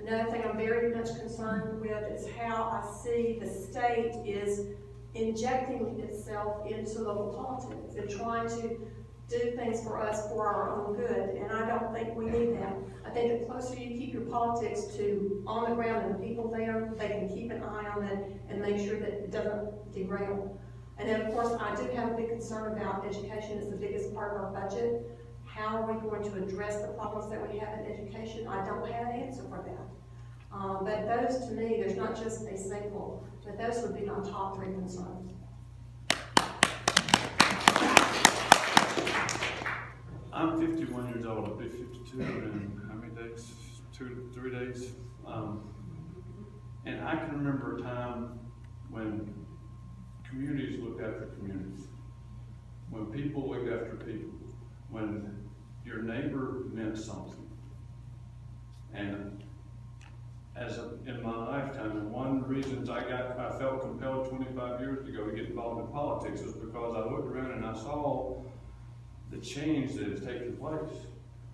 Another thing I'm very much concerned with is how I see the state is injecting itself into local politics and trying to do things for us for our own good, and I don't think we need that. I think the closer you keep your politics to on the ground and the people there, they can keep an eye on it and make sure that it doesn't derail. And then of course, I do have a big concern about education. It's the biggest part of our budget. How are we going to address the problems that we have in education? I don't have an answer for that. But those to me, there's not just a single, but those would be my top 3 concerns. I'm 51 years old. I'll be 52 in how many days? 2 to 3 days. And I can remember a time when communities looked after communities, when people looked after people, when your neighbor meant something. And in my lifetime, and one of the reasons I felt compelled 25 years ago to get involved in politics is because I looked around and I saw the change that has taken place.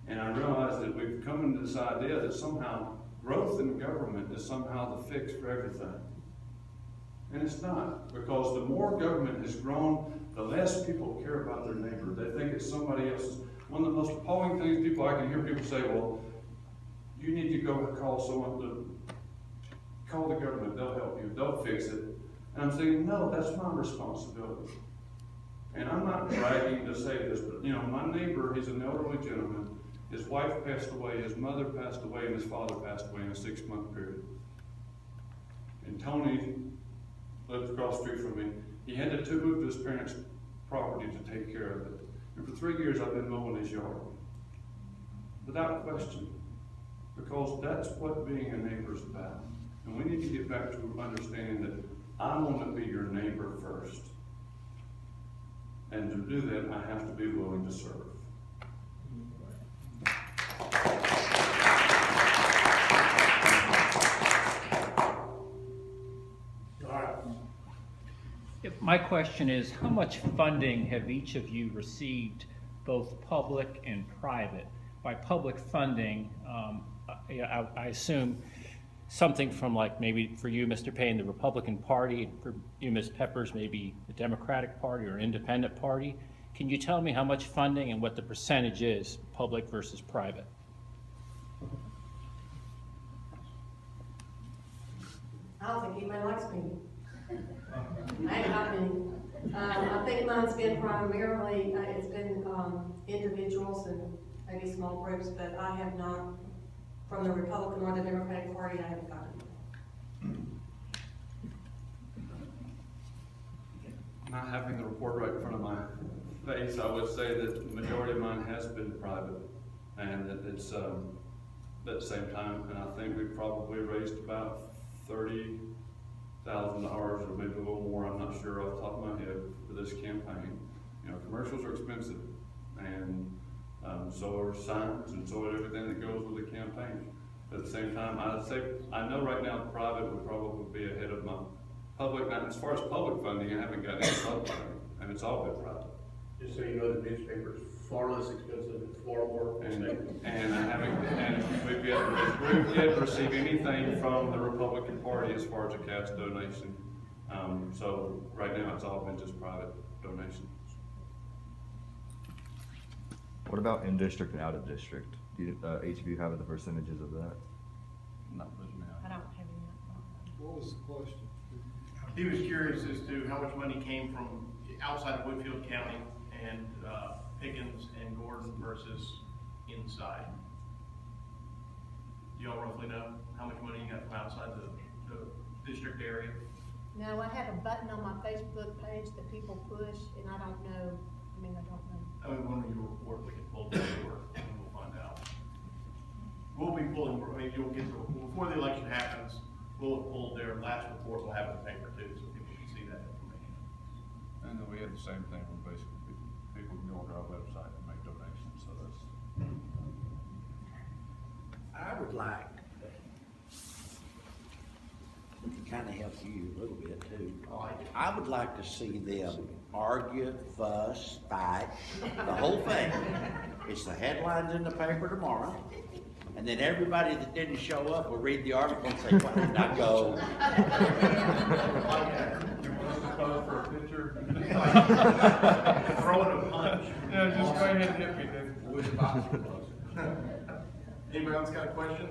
And I realized that we've come into this idea that somehow growth in government is somehow the fix for everything. And it's not, because the more government has grown, the less people care about their neighbor. They think it's somebody else's. One of the most appalling things I can hear people say, well, you need to go call someone to call the government, they'll help you, they'll fix it. And I'm saying, no, that's my responsibility. And I'm not bragging to say this, but my neighbor, he's an elderly gentleman. His wife passed away, his mother passed away, and his father passed away in a 6-month period. And Tony lived across the street from me. He had to move to his parents' property to take care of it. And for 3 years, I've been mowing his yard, without question, because that's what being a neighbor is about. And we need to get back to understanding that I want to be your neighbor first. And to do that, I have to be willing to serve. My question is, how much funding have each of you received, both public and private? By public funding, I assume something from, like, maybe for you, Mr. Payne, the Republican Party, and for you, Ms. Peppers, maybe the Democratic Party or Independent Party. Can you tell me how much funding and what the percentage is, public versus private? I don't think anybody likes me. I ain't got any. I think mine's been primarily, it's been individuals and maybe small groups, but I have not, from the Republican or the Democratic Party, I haven't gotten. Not having the report right in front of my face, I would say that the majority of mine has been private, and that it's at the same time, and I think we've probably raised about $30,000 or maybe a little more, I'm not sure off the top of my head, for this campaign. You know, commercials are expensive, and so are signs, and so are everything that goes with the campaign. At the same time, I'd say, I know right now private would probably be ahead of my public. Now, as far as public funding, I haven't got any public funding, and it's all been private. Just so you know, the newspaper's far less expensive and far more expensive. And I haven't, and we've yet to receive anything from the Republican Party as far as a cash donation. So right now, it's all been just private donations. What about in district and out of district? Do you, each of you have the percentages of that? Not with me. I don't have any. What was the question? He was curious as to how much money came from outside of Whitfield County and Pickens and Gordon versus inside. Do y'all roughly know how much money you got from outside the district area? No, I have a button on my Facebook page that people push, and I don't know, I don't know. I mean, when your report, we can pull the report and we'll find out. We'll be pulling, you'll get, before the election happens, we'll have pulled their last report, we'll have it in the paper too, so people can see that information. And then we had the same thing from basically people can go onto our website and make donations, so that's. I would like, to kind of help you a little bit too. I would like to see them argue, fuss, fight, the whole thing. It's the headlines in the paper tomorrow, and then everybody that didn't show up will read the article and say, why did I go? Pose for a picture. Throwing a punch. Yeah, just go ahead and hit me, Dave. Anybody else got a question?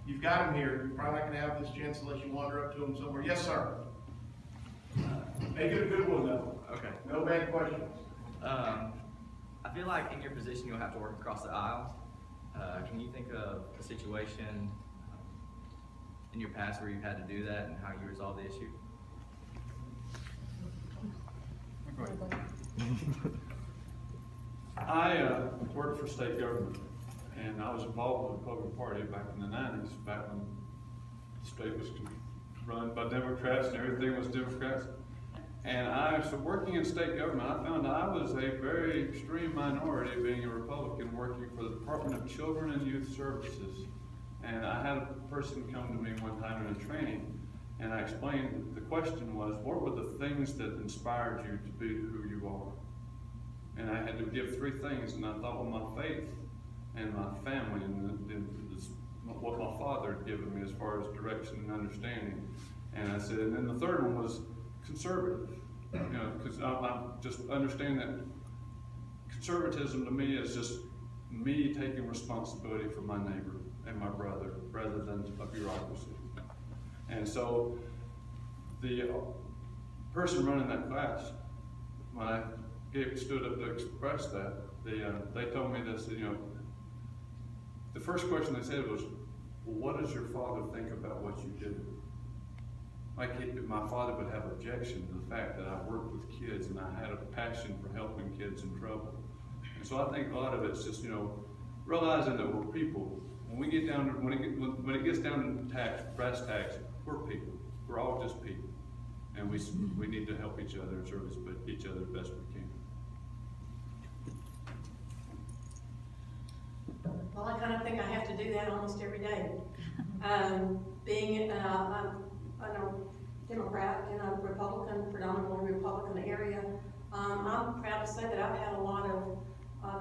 You've got him here. You're probably not gonna have this chance unless you wander up to him somewhere. Yes, sir. Make it a good one though. Okay. No bad questions. I feel like in your position you'll have to work across the aisle. Can you think of a situation in your past where you've had to do that and how you resolve the issue? I worked for state government, and I was involved with the Republican Party back in the 90s, back when the state was run by Democrats and everything was Democrats. And so working in state government, I found I was a very extreme minority being a Republican working for the Department of Children and Youth Services. And I had a person come to me one time in a training, and I explained, the question was, what were the things that inspired you to be who you are? And I had to give 3 things, and I thought, well, my faith and my family and what my father had given me as far as direction and understanding. And I said, and then the third one was conservative. You know, because I just understand that conservatism to me is just me taking responsibility for my neighbor and my brother rather than a bureaucracy. And so the person running that class, when I stood up to express that, they told me this, you know, the first question they said was, well, what does your father think about what you do? my father would have objection to the fact that I worked with kids and I had a passion for helping kids in trouble. And so I think a lot of it's just, realizing that we're people. When we get down to, when it gets down to brass tacks, we're people. We're all just people. And we need to help each other and serve each other the best we can. Well, I kind of think I have to do that almost every day. Being I'm a Democrat in a Republican, predominantly Republican area, I'm proud to say that I've had a lot of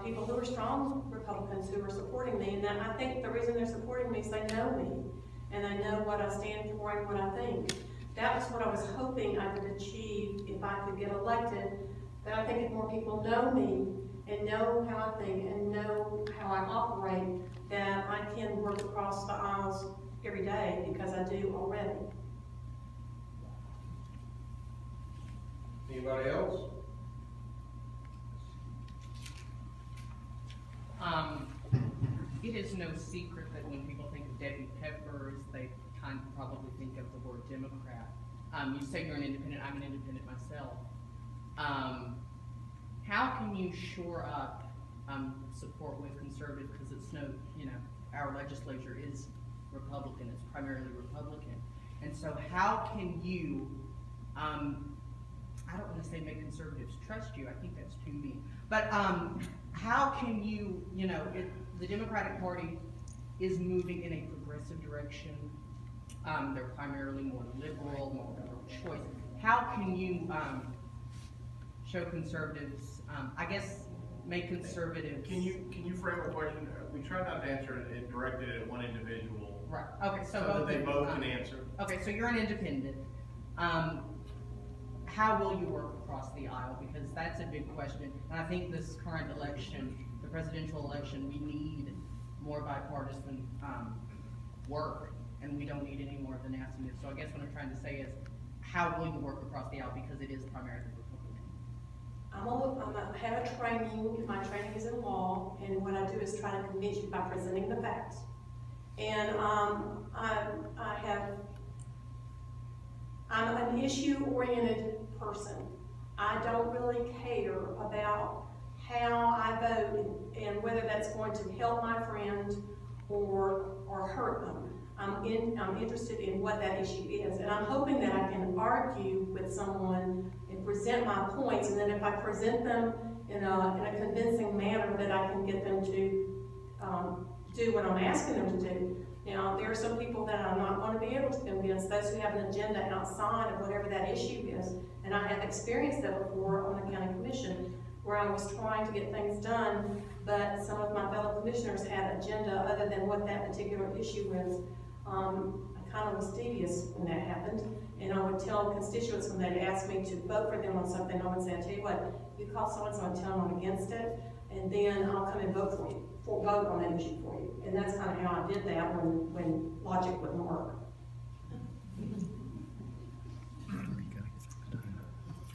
people who are strong Republicans who are supporting me, and that I think the reason they're supporting me is they know me, and they know what I stand for and what I think. That was what I was hoping I could achieve if I could get elected, that I think if more people know me and know how I think and know how I operate, that I can work across the aisles every day, because I do already. Anybody else? It is no secret that when people think of Debbie Peppers, they kind of probably think of the word Democrat. You say you're an independent, I'm an independent myself. How can you shore up support with conservative, because it's our legislature is Republican, it's primarily Republican. And so how can you, I don't want to say make conservatives trust you, I think that's too mean. But how can you, the Democratic Party is moving in a progressive direction. They're primarily more liberal, more choice. How can you show conservatives, make conservatives? Can you frame a question? We try not to answer it directed at one individual. Right, okay, so that they both can answer. Okay, so you're an independent. How will you work across the aisle? Because that's a big question. And I think this current election, the presidential election, we need more bipartisan work, and we don't need any more of the nastiness. So I guess what I'm trying to say is, how will you work across the aisle? Because it is primarily Republican. I have a training, my training is in law, and what I do is try to convince you by presenting the facts. And I'm an issue-oriented person. I don't really care about how I vote and whether that's going to help my friend or hurt them. I'm interested in what that issue is, and I'm hoping that I can argue with someone and present my points, and then if I present them in a convincing manner, that I can get them to do what I'm asking them to do. Now, there are some people that I'm not going to be able to convince, those who have an agenda outside of whatever that issue is, and I have experienced that before on the county commission, where I was trying to get things done, but some of my fellow commissioners had agenda other than what that particular issue is. I kind of was devious when that happened, and I would tell constituents when they'd ask me to vote for them on something, I would say, I tell you what, you call so-and-so and tell them I'm against it, and then I'll come and vote for you, vote on that issue for you. And that's kind of how I did that when logic wouldn't work.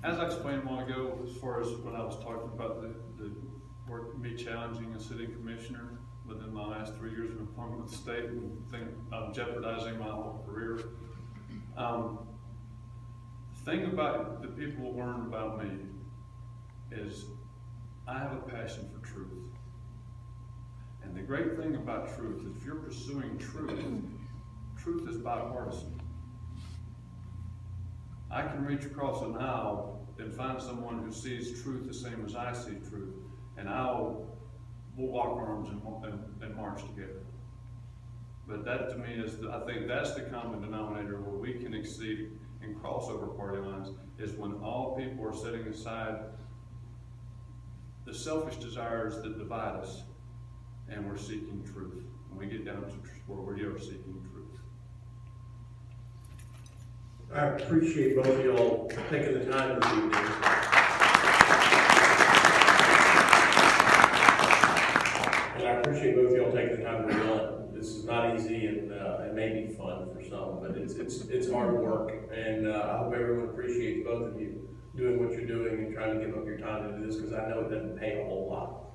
As I explained a while ago, as far as when I was talking about the work, me challenging a city commissioner within my last 3 years of employment with the state, and think of jeopardizing my whole career. The thing about the people learn about me is I have a passion for truth. And the great thing about truth is if you're pursuing truth, truth is bipartisan. I can reach across an aisle and find someone who sees truth the same as I see truth, and we'll lock arms and march together. But that to me is, I think that's the common denominator where we can exceed and cross over party lines, is when all people are setting aside the selfish desires that divide us, and we're seeking truth. And we get down to where we are seeking truth. I appreciate both of y'all taking the time this evening. And I appreciate both of y'all taking the time to run. This is not easy, and it may be fun for some, but it's hard work. And I hope everyone appreciates both of you doing what you're doing and trying to give up your time to do this, because I know it doesn't pay a whole lot.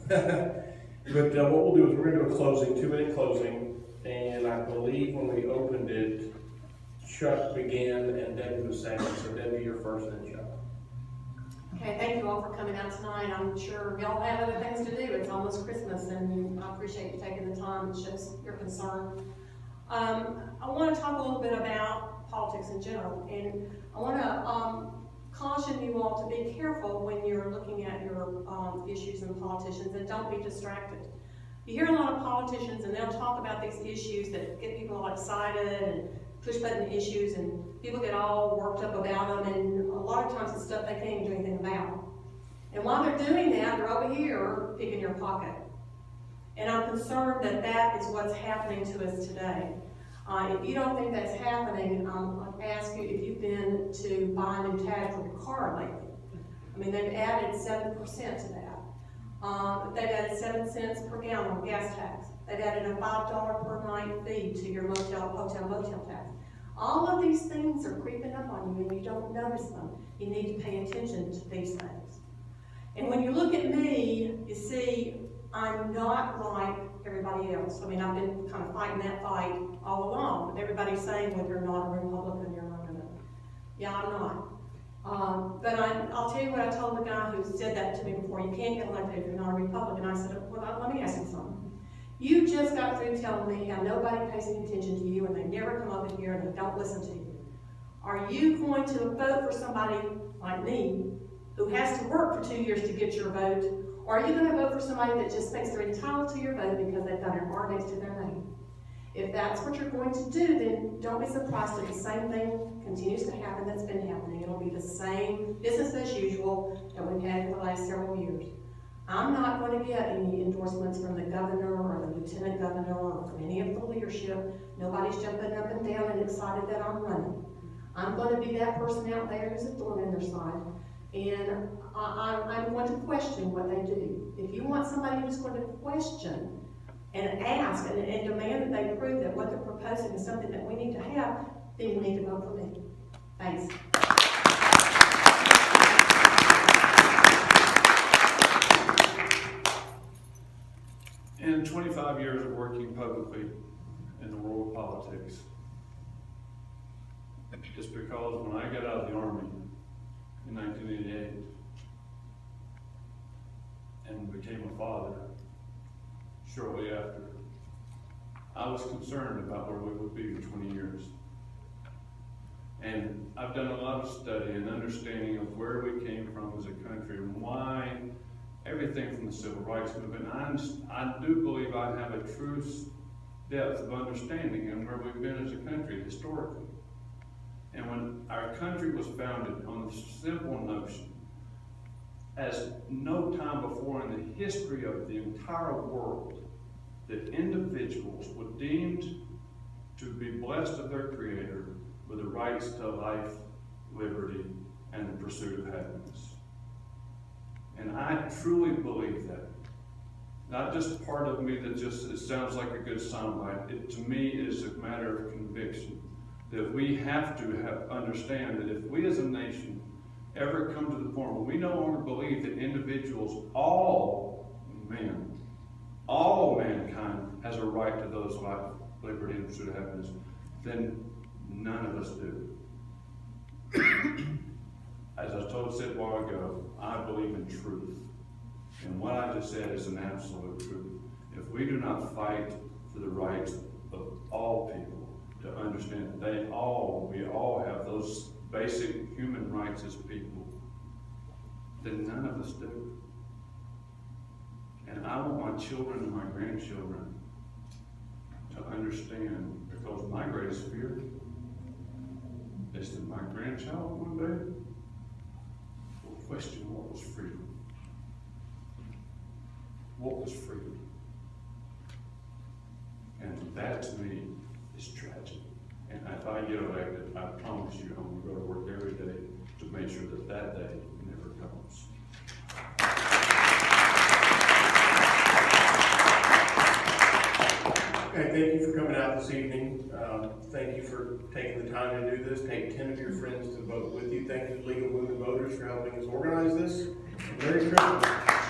But what we'll do is we're going to do a closing, 2-minute closing, and I believe when we opened it, Chuck began and Debbie was second, so Debbie, you're first and then Chuck. Okay, thank you all for coming out tonight. I'm sure y'all have other things to do. It's almost Christmas, and I appreciate you taking the time. It shows your concern. I want to talk a little bit about politics in general, and I want to caution you all to be careful when you're looking at your issues and politicians, and don't be distracted. You hear a lot of politicians, and they'll talk about these issues that get people all excited and push button issues, and people get all worked up about them, and a lot of times it's stuff they can't even do anything about. And while they're doing that, they're over here picking your pocket. And I'm concerned that that is what's happening to us today. If you don't think that's happening, I'll ask you if you've been to buy a new tag for your car lately. I mean, they've added 7% to that. They've added 7 cents per gallon on gas tax. They've added a $5 per night fee to your motel tax. All of these things are creeping up on you and you don't notice them. You need to pay attention to these things. And when you look at me, you see, I'm not like everybody else. I mean, I've been kind of fighting that fight all along. But everybody's saying, well, you're not a Republican, you're not gonna. Yeah, I'm not. But I'll tell you what I told the guy who said that to me before. You can't get elected if you're not a Republican. I said, well, let me ask you something. You just got through telling me how nobody pays any attention to you and they never come over here and they don't listen to you. Are you going to vote for somebody like me who has to work for 2 years to get your vote? Or are you going to vote for somebody that just thinks they're entitled to your vote because they've got an R next to their name? If that's what you're going to do, then don't be surprised if the same thing continues to happen that's been happening. It'll be the same business as usual that we've had for the last several years. I'm not going to get any endorsements from the governor or the lieutenant governor or from any of the leadership. Nobody's jumping up and down and excited that I'm running. I'm going to be that person out there who's a thorn in their side. And I'm going to question what they do. If you want somebody who's going to question and ask and demand that they prove that what they're proposing is something that we need to have, then you need to vote for me. Thanks. In 25 years of working publicly in the world of politics, just because when I got out of the Army in 1988 and became a father shortly after, I was concerned about where we would be in 20 years. And I've done a lot of study and understanding of where we came from as a country and why everything from the civil rights movement. I do believe I have a true depth of understanding in where we've been as a country historically. And when our country was founded on the simple notion, as no time before in the history of the entire world, that individuals were deemed to be blessed of their Creator with the rights to life, liberty, and the pursuit of happiness. And I truly believe that. Not just part of me that just, it sounds like a good soundbite. It, to me, is a matter of conviction. That we have to understand that if we as a nation ever come to the point where we no longer believe that individuals, all mankind has a right to those life, liberty, and pursuit of happiness, then none of us do. As I said a while ago, I believe in truth. And what I just said is an absolute truth. If we do not fight for the rights of all people, to understand that we all have those basic human rights as people, then none of us do. And I want my children and my grandchildren to understand, because my greatest fear is that my grandchild one day will question what was freedom. What was freedom? And that to me is tragic. And if I get elected, I promise you I'm going to go to work every day to make sure that that day never comes. Okay, thank you for coming out this evening. Thank you for taking the time to do this. Take 10 of your friends to vote with you. Thank you, League of Women Voters, for helping us organize this. Merry Christmas.